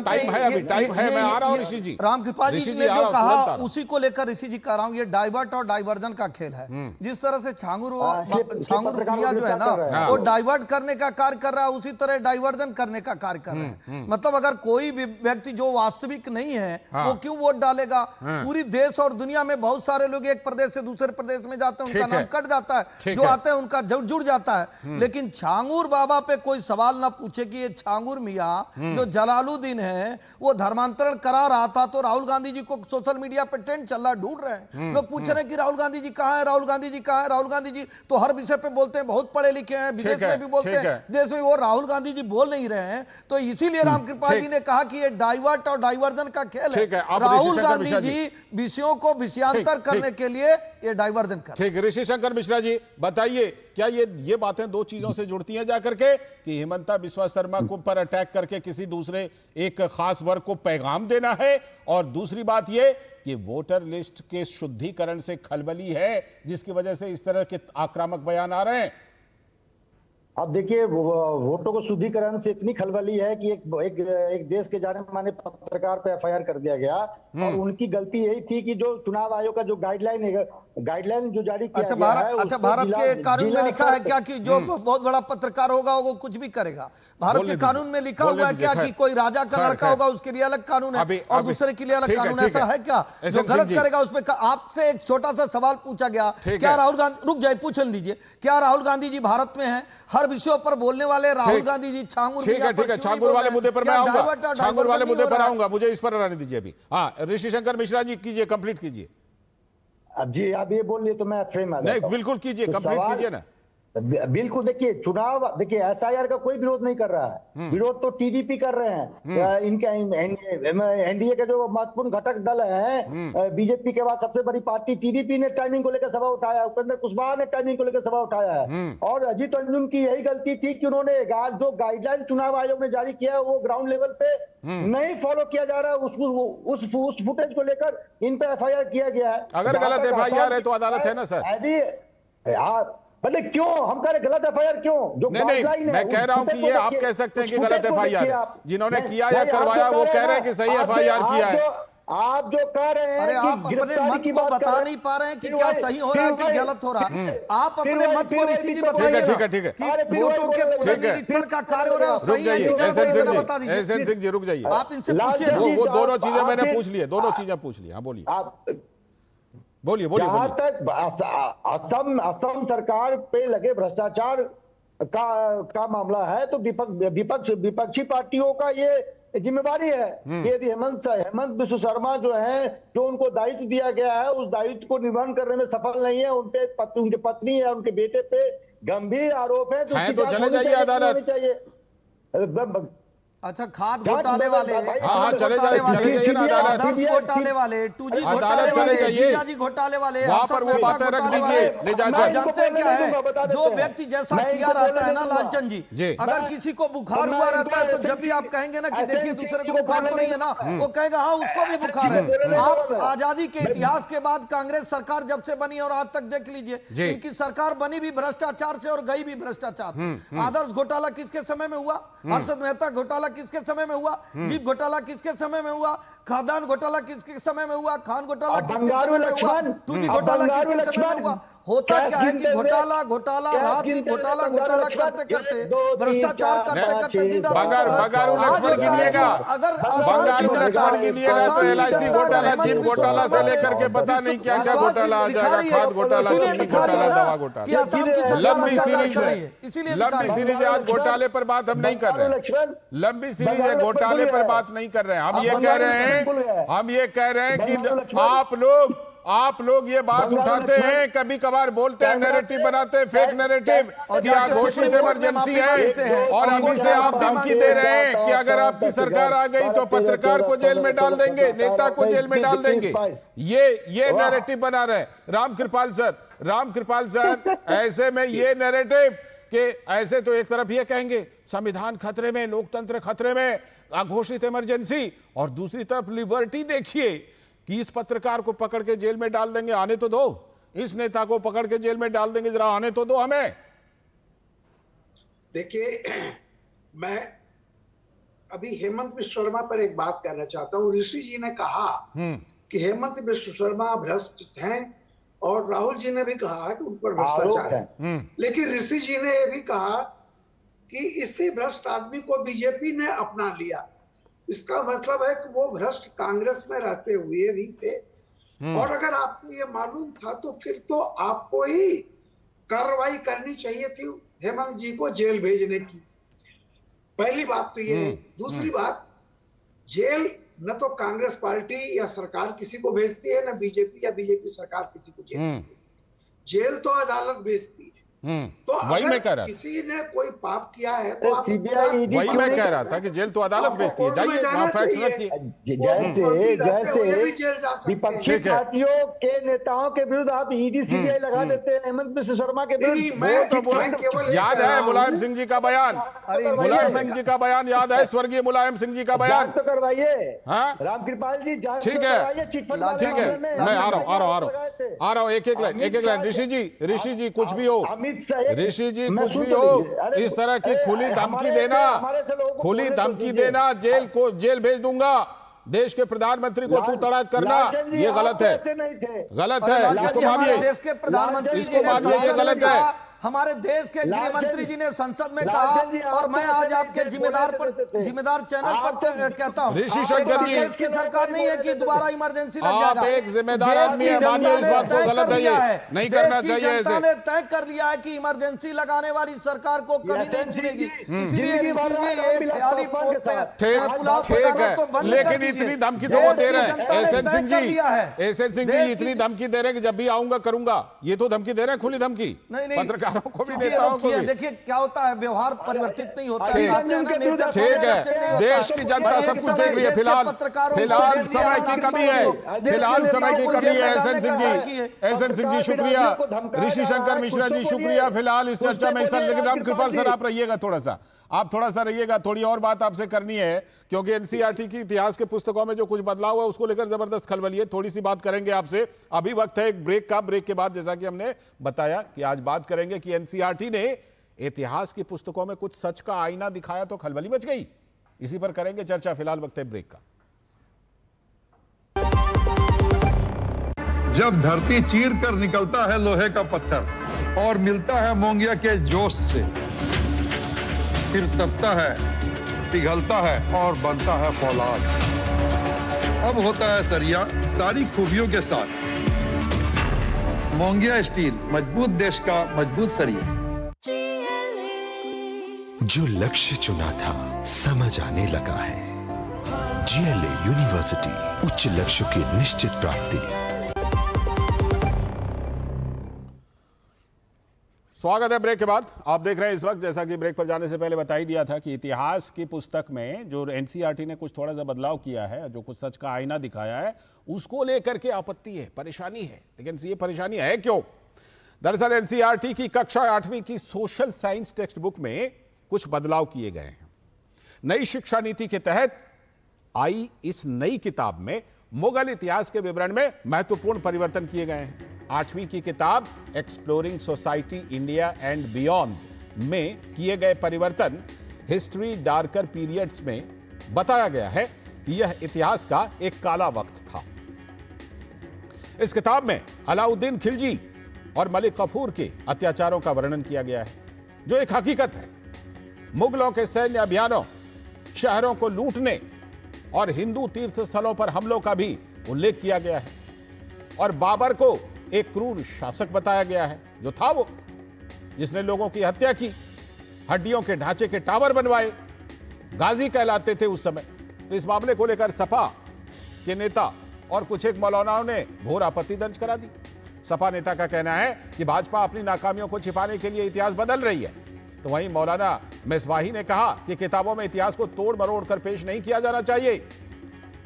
टाइम है, अभी टाइम है, मैं आ रहा हूं ऋषि जी।
रामकृपाल जी ने जो कहा उसी को लेकर ऋषि जी कह रहा हूं, ये डाइवर्ट और डाइवर्जन का खेल है। जिस तरह से छांगुर मियां जो है ना वो डाइवर्ट करने का कार्य कर रहा है, उसी तरह डाइवर्जन करने का कार्य कर रहे हैं। मतलब अगर कोई भी व्यक्ति जो वास्तविक नहीं है वो क्यों वोट डालेगा? पूरी देश और और दुनिया में बहुत सारे लोग एक प्रदेश से दूसरे प्रदेश में जाते हैं, उनका नाम कट जाता है, जो
है।
आते हैं उनका जुड़ जाता है। लेकिन छांगुर बाबा पे कोई सवाल ना पूछे कि ये छांगुर मियाँ जो जलालुद्दीन है वो धर्मांतरण करा रहा था, तो राहुल गांधी जी को सोशल मीडिया पे ट्रेंड चल रहा, ढूंढ रहे हैं लोग, पूछ रहे हैं कि राहुल गांधी जी कहाँ है, राहुल गांधी जी कहाँ है। राहुल गांधी जी तो हर विषय पे बोलते हैं, बहुत पढ़े लिखे हैं, विदेश में भी बोलते हैं, देश में वो राहुल गांधी जी बोल नहीं रहे हैं। तो इसीलिए रामकृपाल जी ने कहा कि ये डाइवर्ट और डाइवर्जन का खेल है। राहुल गांधी जी विषयों को विषयांतर करने के लिए ये डाइवर्जन कर।
ठीक, ऋषि शंकर मिश्रा जी बताइए, क्या ये बातें दो चीजों से जुड़ती हैं जाकर के कि हेमंता बिस्वा शर्मा को पर अटैक करके किसी दूसरे एक खास वर्ग को पैगाम देना है, और दूसरी बात ये कि वोटर लिस्ट के शुद्धिकरण से खलबली है जिसकी वजह से इस तरह के आक्रामक बयान आ रहे हैं?
अब देखिए, वोटों को शुद्धिकरण से इतनी खलबली है कि एक देश के जाने माने पत्रकार पे एफआईआर कर दिया गया, और उनकी गलती यही थी कि जो चुनाव आयोग का जो गाइडलाइन जो जारी किया गया है,
अच्छा, भारत के कानून में लिखा है क्या कि जो बहुत बड़ा पत्रकार होगा वो कुछ भी करेगा? भारत के कानून में लिखा हुआ है क्या कि कोई राजा का लड़का होगा उसके लिए अलग कानून है और दूसरे के लिए अलग कानून? ऐसा है क्या? जो गलत करेगा उसमें आपसे एक छोटा सा सवाल पूछा गया, क्या राहुल गांधी, रुक जाए पूछ लीजिए, क्या राहुल गांधी जी भारत में हैं? हर विषयों पर बोलने वाले राहुल गांधी जी छांगुर,
ठीक है, छांगुर वाले मुद्दे पर मैं आऊंगा, छांगुर वाले मुद्दे पर आऊंगा, मुझे इस पर रहने दीजिए अभी। हाँ, ऋषि शंकर मिश्रा जी कीजिए, कंप्लीट कीजिए।
अब जी आप ये बोल लिए तो मैं फ्रेम आ जाता हूं।
नहीं, बिल्कुल कीजिए, कंप्लीट कीजिए ना।
बिल्कुल, देखिए चुनाव, देखिए एसआईआर का कोई विरोध नहीं कर रहा है, विरोध तो टीडीपी कर रहे हैं। इनके एनडीए के जो महत्वपूर्ण घटक दल हैं, बीजेपी के बाद सबसे बड़ी पार्टी टीडीपी ने टाइमिंग को लेकर सवाल उठाया, उपेंद्र कुशवाहा ने टाइमिंग को लेकर सवाल उठाया है, और अजीत अंजुम की यही गलती थी कि उन्होंने जो गाइडलाइन चुनाव आयोग ने जारी किया वो ग्राउंड लेवल पे नहीं फॉलो किया जा रहा है। उस फुटेज को लेकर इन पे एफआईआर किया गया है।
अगर गलत एफआईआर है तो अदालत है ना सर?
मतलब क्यों हम कह रहे गलत एफआईआर क्यों? जो
नहीं, मैं कह रहा हूं कि ये आप कह सकते हैं कि गलत एफआईआर है, जिन्होंने किया या करवाया वो कह रहे हैं कि सही एफआईआर किया है।
आप जो कह रहे हैं,
अरे आप अपने मत को बता नहीं पा रहे हैं कि क्या सही हो रहा है कि गलत हो रहा है। आप अपने मत को ऋषि जी बताइए,
ठीक है,
कि वोटों के पुनर्निरीक्षण का कार्य हो रहा है, सही है कि गलत है, बता दीजिए।
एसएन सिंह जी रुक जाइए,
आप इनसे पूछिए।
वो दोनों चीजें मैंने पूछ ली है, दोनों चीजें पूछ ली। हाँ बोलिए बोलिए।
जहां तक असम सरकार पे लगे भ्रष्टाचार का मामला है, तो विपक्षी पार्टियों का ये जिम्मेवारी है कि यदि हेमंत बिस्वा शर्मा जो है, जो उनको दायित्व दिया गया है, उस दायित्व को निर्वहन करने में सफल नहीं है, उनके पत्नी या उनके बेटे पे गंभीर आरोप है,
तो चले जाइए अदालत।
अच्छा, खाद घोटाले वाले,
हाँ चले जाइए ना अदालत,
घोटाले वाले, 2G घोटाले वाले, जीजाजी घोटाले वाले,
वहां पर वो बातें रख दीजिए ले जाकर।
जानते हैं क्या है, जो व्यक्ति जैसा किया रहता है ना लालचंद जी, अगर किसी को बुखार हुआ रहता है तो जब भी आप कहेंगे ना कि देखिए दूसरे को बुखार तो नहीं है ना, वो कहेगा हाँ उसको भी बुखार है। आप आजादी के इतिहास के बाद कांग्रेस सरकार जब से बनी और आज तक देख लीजिए, इनकी सरकार बनी भी भ्रष्टाचार से और गई भी भ्रष्टाचार। आदर्श घोटाला किसके समय में हुआ? हर्षद मेहता घोटाला किसके समय में हुआ? जीप घोटाला किसके समय में हुआ? खादान घोटाला किसके समय में हुआ? खान घोटाला किसके समय में हुआ? 2G घोटाला किसके समय में हुआ? होता क्या है कि घोटाला रात दिन घोटाला करते करते भ्रष्टाचार करते
बंगारू लक्ष्मण गिनिएगा, बंगारू लक्ष्मण गिनिएगा तो एलआईसी घोटाला, जीप घोटाला से लेकर के पता नहीं क्या क्या घोटाला आ जाएगा, खाद घोटाला, चीनी घोटाला, दवा घोटाला, लंबी सीरीज है, लंबी सीरीज है। आज घोटाले पर बात हम नहीं कर रहे हैं, लंबी सीरीज है, घोटाले पर बात नहीं कर रहे हैं। हम ये कह रहे हैं कि आप लोग ये बात उठाते हैं, कभी कभार बोलते हैं, नैरेटिव बनाते हैं, फेक नैरेटिव कि घोषित इमरजेंसी है, और अभी से आप धमकी दे रहे हैं कि अगर आपकी सरकार आ गई तो पत्रकार को जेल में डाल देंगे, नेता को जेल में डाल देंगे। ये नैरेटिव बना रहे हैं रामकृपाल सर। ऐसे में ये नैरेटिव कि ऐसे तो एक तरफ ये कहेंगे संविधान खतरे में, लोकतंत्र खतरे में, अघोषित इमरजेंसी, और दूसरी तरफ लिबर्टी देखिए कि इस पत्रकार को पकड़ के जेल में डाल देंगे, आने तो दो, इस नेता को पकड़ के जेल में डाल देंगे, जरा आने तो दो हमें।
देखिए, मैं अभी हेमंत बिस्वा शर्मा पर एक बात कहना चाहता हूं। ऋषि जी ने कहा कि हेमंत बिस्वा शर्मा भ्रष्ट हैं, और राहुल जी ने भी कहा कि उन पर भ्रष्टाचार है, लेकिन ऋषि जी ने यह भी कहा कि इसी भ्रष्ट आदमी को बीजेपी ने अपना लिया। इसका मतलब है कि वो भ्रष्ट कांग्रेस में रहते हुए भी थे, और अगर आपको ये मालूम था तो फिर तो आपको ही कार्रवाई करनी चाहिए थी हेमंत जी को जेल भेजने की। पहली बात तो ये है। दूसरी बात, जेल न तो कांग्रेस पार्टी या सरकार किसी को भेजती है, न बीजेपी या बीजेपी सरकार किसी को जेल भेजती है। जेल तो अदालत भेजती है। तो
वही मैं कह
अगर
रहा
किसी ने कोई पाप किया है तो आप
वही मैं कह रहा था कि जेल तो अदालत भेजती है, जाइए वहाँ फैक्ट्स रखिए।
जैसे विपक्षी पार्टियों के नेताओं के विरुद्ध आप ईडी सीबीआई लगा देते हैं हेमंत बिस्व शर्मा के विरुद्ध।
याद है मुलायम सिंह जी का बयान, मुलायम सिंह जी का बयान याद है, स्वर्गीय मुलायम सिंह जी का बयान
तो करवाइए
रामकृपाल जी। ठीक है, ठीक है, मैं आ रहा हूँ एक एक लाइन। ऋषि जी कुछ भी हो, ऋषि जी कुछ भी हो, इस तरह की खुली धमकी देना, खुली धमकी देना, जेल भेज दूंगा, देश के प्रधानमंत्री को तू तड़ाक करना, ये गलत है, गलत है, इसको मानिए,
देश के प्रधानमंत्री
इसको मानिए, ये गलत है।
हमारे देश के गृह मंत्री जी ने संसद में कहा, और मैं आज आपके जिम्मेदार चैनल पर कहता हूं,
ऋषि शंकर जी,
देश की सरकार नहीं है कि दोबारा इमरजेंसी लग जाएगा।
आप एक जिम्मेदार आदमी हैं, मानिए इस बात को, गलत है ये, नहीं करना चाहिए ऐसे।
जनता ने तय कर लिया है कि इमरजेंसी लगाने वाली सरकार को कभी नहीं चुनेगी, इसलिए ऋषि जी ये ख्याली
ठीक है, लेकिन इतनी धमकी तो वो दे रहे हैं, एसएन सिंह जी इतनी धमकी दे रहे हैं कि जब भी आऊंगा करूंगा, ये तो धमकी दे रहे हैं, खुली धमकी, पत्रकार को भी देता हूं।
देखिए क्या होता है, व्यवहार परिवर्तित नहीं होता है।
ठीक है, देश की जनता सब कुछ देख रही है, फिलहाल समय की कमी है, फिलहाल समय की कमी है। एसएन सिंह जी शुक्रिया, ऋषि शंकर मिश्रा जी शुक्रिया, फिलहाल इस चर्चा में हिस्सा। लेकिन रामकृपाल सर आप रहिएगा, थोड़ा सा रहिएगा, थोड़ी और बात आपसे करनी है, क्योंकि एनसीईआरटी की इतिहास के पुस्तकों में जो कुछ बदलाव है उसको लेकर जबरदस्त खलबली है। थोड़ी सी बात करेंगे आपसे, अभी वक्त है एक ब्रेक का। ब्रेक के बाद जैसा कि हमने बताया कि आज बात करेंगे कि एनसीईआरटी ने इतिहास की पुस्तकों में कुछ सच का आईना दिखाया तो खलबली मच गई। इसी पर करेंगे चर्चा, फिलहाल वक्त है ब्रेक का।
जब धरती चीर कर निकलता है लोहे का पत्थर और मिलता है मोंगिया के जोश से, फिर तपता है, पिघलता है और बनता है फौलाद। अब होता है सरिया सारी खूबियों के साथ। मोंगिया स्टील, मजबूत देश का मजबूत सरिया।
जो लक्ष्य चुना था समझ आने लगा है। जीएलए यूनिवर्सिटी, उच्च लक्ष्य की निश्चित प्राप्ति।
स्वागत है ब्रेक के बाद। आप देख रहे हैं इस वक्त, जैसा कि ब्रेक पर जाने से पहले बता ही दिया था कि इतिहास की पुस्तक में जो एनसीईआरटी ने कुछ थोड़ा सा बदलाव किया है, जो कुछ सच का आईना दिखाया है, उसको लेकर के आपत्ति है, परेशानी है। लेकिन ये परेशानी है क्यों? दरअसल एनसीईआरटी की कक्षा 8वीं की सोशल साइंस टेक्स्ट बुक में कुछ बदलाव किए गए हैं। नई शिक्षा नीति के तहत आई इस नई किताब में मुगल इतिहास के विवरण में महत्वपूर्ण परिवर्तन किए गए हैं। 8वीं की किताब exploring society India and beyond में किए गए परिवर्तन हिस्ट्री डार्कर पीरियड्स में बताया गया है कि यह इतिहास का एक काला वक्त था। इस किताब में अलाउद्दीन खिलजी और मलिक कफूर के अत्याचारों का वर्णन किया गया है, जो एक हकीकत है। मुगलों के सैन्य अभियानों, शहरों को लूटने और हिंदू तीर्थ स्थलों पर हमलों का भी उल्लेख किया गया है। और बाबर को एक क्रूर शासक बताया गया है, जो था वो जिसने लोगों की हत्या की, हड्डियों के ढांचे के टावर बनवाए, गाजी कहलाते थे उस समय। तो इस मामले को लेकर सपा के नेता और कुछ एक मौलानाओं ने घोर आपत्ति दर्ज करा दी। सपा नेता का कहना है कि भाजपा अपनी नाकामियों को छिपाने के लिए इतिहास बदल रही है। तो वहीं मौलाना मिसबाही ने कहा कि किताबों में इतिहास को तोड़ मरोड़ कर पेश नहीं किया जाना चाहिए।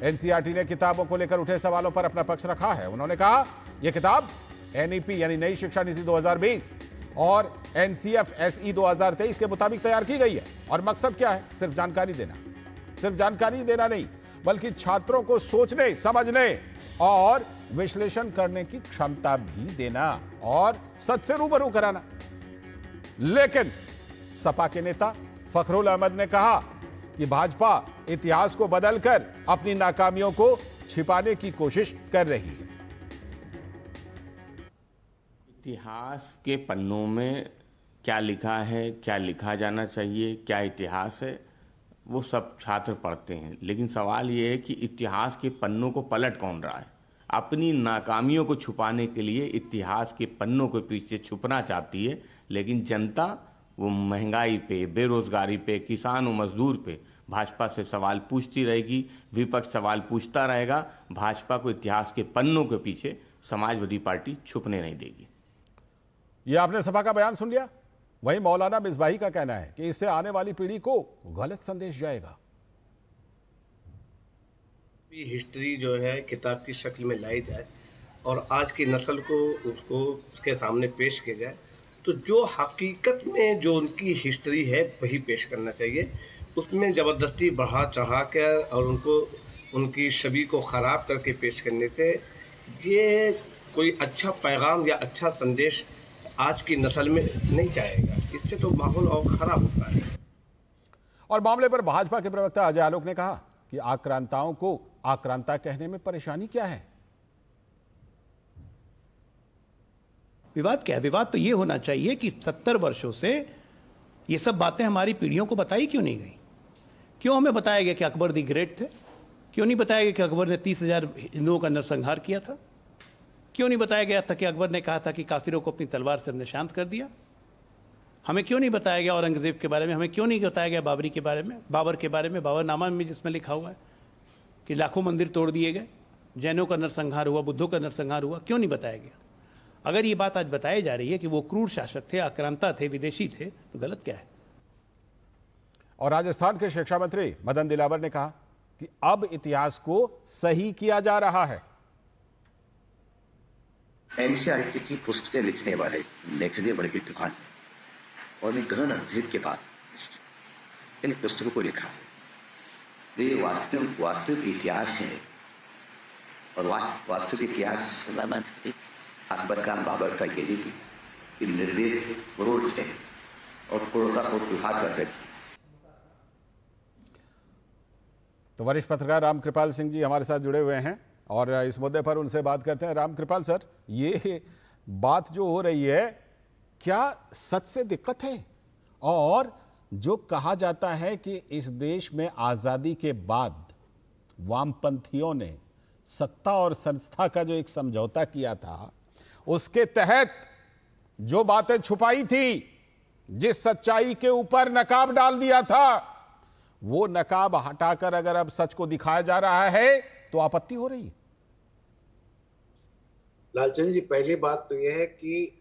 एनसीईआरटी ने किताबों को लेकर उठे सवालों पर अपना पक्ष रखा है। उन्होंने कहा यह किताब एनईपी यानी नई शिक्षा नीति 2020 और एनसीएफ-एसई 2023 के मुताबिक तैयार की गई है। और मकसद क्या है? सिर्फ जानकारी देना, सिर्फ जानकारी देना नहीं, बल्कि छात्रों को सोचने, समझने और विश्लेषण करने की क्षमता भी देना और सच से रूबरू कराना। लेकिन सपा के नेता फखरुल अहमद ने कहा कि भाजपा इतिहास को बदलकर अपनी नाकामियों को छिपाने की कोशिश कर रही है।
इतिहास के पन्नों में क्या लिखा है, क्या लिखा जाना चाहिए, क्या इतिहास है, वो सब छात्र पढ़ते हैं। लेकिन सवाल ये है कि इतिहास के पन्नों को पलट कौन रहा है, अपनी नाकामियों को छुपाने के लिए इतिहास के पन्नों के पीछे छुपना चाहती है, लेकिन जनता वो महंगाई पे, बेरोजगारी पे, किसान और मजदूर पे भाजपा से सवाल पूछती रहेगी, विपक्ष सवाल पूछता रहेगा। भाजपा को इतिहास के पन्नों के पीछे समाजवादी पार्टी छुपने नहीं देगी।
ये आपने सपा का बयान सुन लिया। वहीं मौलाना मिसबाही का कहना है कि इससे आने वाली पीढ़ी को गलत संदेश जाएगा।
हिस्ट्री जो है किताब की शक्ल में लाई जाए और आज की नस्ल को उसके सामने पेश किया जाए, तो जो हकीकत में जो उनकी हिस्ट्री है वही पेश करना चाहिए। उसमें ज़बरदस्ती बढ़ा चढ़ा कर और उनकी छवि को ख़राब करके पेश करने से ये कोई अच्छा पैगाम या अच्छा संदेश आज की नस्ल में नहीं जाएगा। इससे तो माहौल और ख़राब होता है।
और मामले पर भाजपा के प्रवक्ता अजय आलोक ने कहा कि आक्रांताओं को आक्रांता कहने में परेशानी क्या है।
विवाद क्या है? विवाद तो ये होना चाहिए कि 70 वर्षों से ये सब बातें हमारी पीढ़ियों को बताई क्यों नहीं गई? क्यों हमें बताया गया कि अकबर दी ग्रेट थे? क्यों नहीं बताया गया कि अकबर ने 30,000 हिंदुओं का नरसंहार किया था? क्यों नहीं बताया गया था कि अकबर ने कहा था कि काफिरों को अपनी तलवार से हमने शांत कर दिया? हमें क्यों नहीं बताया गया औरंगजेब के बारे में? हमें क्यों नहीं बताया गया बाबर के बारे में, बाबरनामा में जिसमें लिखा हुआ है कि लाखों मंदिर तोड़ दिए गए, जैनों का नरसंहार हुआ, बुद्धों का नरसंहार हुआ? क्यों नहीं बताया गया? अगर ये बात आज बताई जा रही है कि वो क्रूर शासक थे, आक्रांता थे, विदेशी थे, तो गलत क्या है?
और राजस्थान के शिक्षा मंत्री मदन दिलावर ने कहा कि अब इतिहास को सही किया जा रहा है।
एनसीईआरटी की पुस्तकें लिखने वाले लेखक बड़े विद्वान और गहन अध्ययन के बाद इन पुस्तकों को लिखा। ये वास्तविक इतिहास है और वास्तविक इतिहास अकबर का, बाबर का यही कि निर्देश क्रूर थे और क्रूरता को विभाग करते थे।
तो वरिष्ठ पत्रकार रामकृपाल सिंह जी हमारे साथ जुड़े हुए हैं और इस मुद्दे पर उनसे बात करते हैं। रामकृपाल सर, ये बात जो हो रही है, क्या सच से दिक्कत है? और जो कहा जाता है कि इस देश में आज़ादी के बाद वामपंथियों ने सत्ता और संस्था का जो एक समझौता किया था, उसके तहत जो बातें छुपाई थी, जिस सच्चाई के ऊपर नकाब डाल दिया था, वो नकाब हटाकर अगर अब सच को दिखाया जा रहा है तो आपत्ति हो रही है।
लालचंद जी, पहली बात तो यह है कि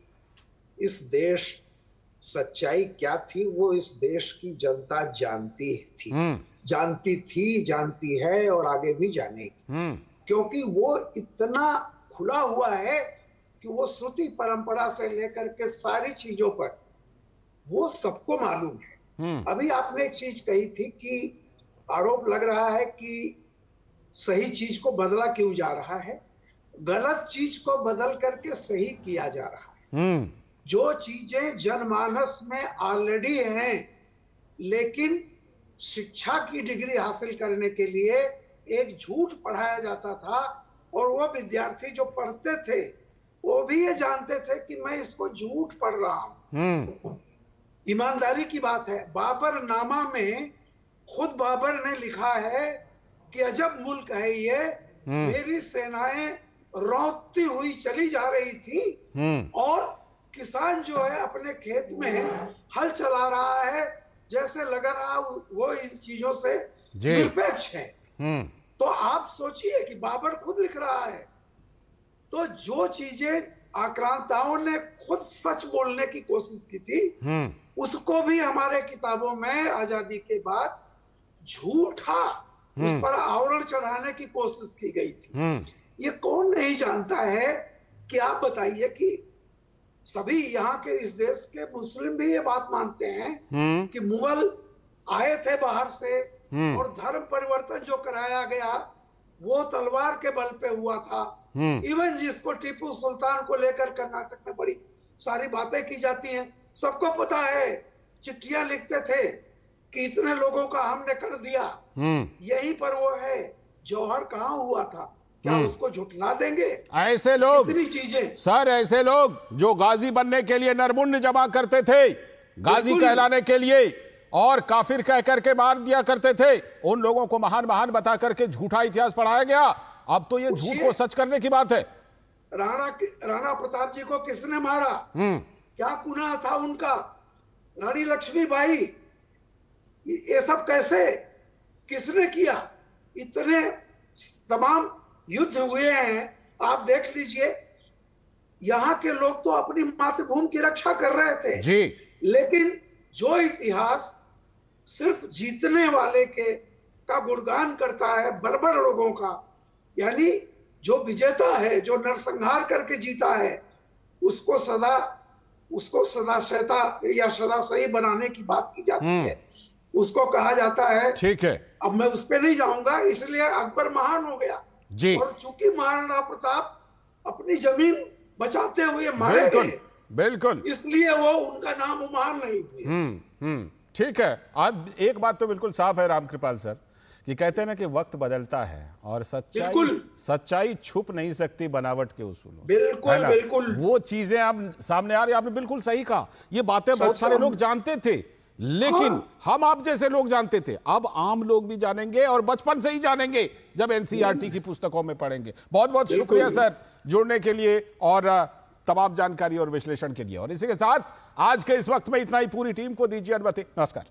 इस देश सच्चाई क्या थी वो इस देश की जनता जानती थी, जानती है और आगे भी जानेगी, क्योंकि वो इतना खुला हुआ है कि वो श्रुति परंपरा से लेकर के सारी चीजों पर वो सबको मालूम है। अभी आपने एक चीज कही थी कि आरोप लग रहा है कि सही चीज को बदला क्यों जा रहा है। गलत चीज को बदल करके सही किया जा रहा है। जो चीजें जनमानस में ऑलरेडी हैं, लेकिन शिक्षा की डिग्री हासिल करने के लिए एक झूठ पढ़ाया जाता था और वो विद्यार्थी जो पढ़ते थे वो भी ये जानते थे कि मैं इसको झूठ पढ़ रहा हूं। ईमानदारी की बात है। बाबर नामा में खुद बाबर ने लिखा है कि अजब मुल्क है ये, मेरी सेनाएं रौंदती हुई चली जा रही थी और किसान जो है अपने खेत में हल चला रहा है, जैसे लग रहा वो इन चीजों से निरपेक्ष है। तो आप सोचिए कि बाबर खुद लिख रहा है। तो जो चीजें आक्रांताओं ने खुद सच बोलने की कोशिश की थी, उसको भी हमारे किताबों में आजादी के बाद झूठा उस पर आवरण चढ़ाने की कोशिश की गई थी। ये कौन नहीं जानता है कि आप बताइए कि सभी यहाँ के इस देश के मुस्लिम भी ये बात मानते हैं कि मुगल आए थे बाहर से और धर्म परिवर्तन जो कराया गया वो तलवार के बल पे हुआ था। इवन जिसको टीपू सुल्तान को लेकर कर्नाटक में बड़ी सारी बातें की जाती हैं, सबको पता है, चिट्ठियां लिखते थे कि इतने लोगों का हमने कर दिया। यही पर वो है, जौहर कहाँ हुआ था, क्या उसको झुठला देंगे?
ऐसे लोग,
इतनी चीजें
सर, ऐसे लोग जो गाजी बनने के लिए नरमुंड जमा करते थे, गाजी कहलाने के लिए, और काफिर कह करके मार दिया करते थे, उन लोगों को महान महान बता करके झूठा इतिहास पढ़ाया गया। अब तो ये झूठ को सच करने की बात है।
राणा प्रताप जी को किसने मारा, क्या गुनाह था उनका, रानी लक्ष्मीबाई, ये सब कैसे, किसने किया? इतने तमाम युद्ध हुए हैं, आप देख लीजिए। यहाँ के लोग तो अपनी मातृभूमि की रक्षा कर रहे थे
जी,
लेकिन जो इतिहास सिर्फ जीतने वाले का गुणगान करता है, बर्बर लोगों का, यानी जो विजेता है, जो नरसंहार करके जीता है, उसको सदा सहता या सदा सही बनाने की बात की जाती है, उसको कहा जाता है।
ठीक है,
अब मैं उस पर नहीं जाऊंगा, इसलिए अकबर महान हो गया
जी।
और चूंकि महाराणा प्रताप अपनी जमीन बचाते हुए मारे गए,
बिल्कुल,
इसलिए वो उनका नाम महान नहीं हुआ।
ठीक है। अब एक बात तो बिल्कुल साफ है रामकृपाल सर, कि कहते हैं ना कि वक्त बदलता है और सच्चाई छुप नहीं सकती बनावट के उसूलों।
बिल्कुल बिल्कुल,
वो चीजें अब सामने आ रही। आपने बिल्कुल सही कहा, ये बातें बहुत सारे लोग जानते थे, लेकिन हम आप जैसे लोग जानते थे, अब आम लोग भी जानेंगे और बचपन से ही जानेंगे जब एनसीईआरटी की पुस्तकों में पढ़ेंगे। बहुत बहुत शुक्रिया सर जुड़ने के लिए और तमाम जानकारी और विश्लेषण के लिए। और इसी के साथ आज के इस वक्त में इतना ही। पूरी टीम को दीजिए अनुमति। नमस्कार।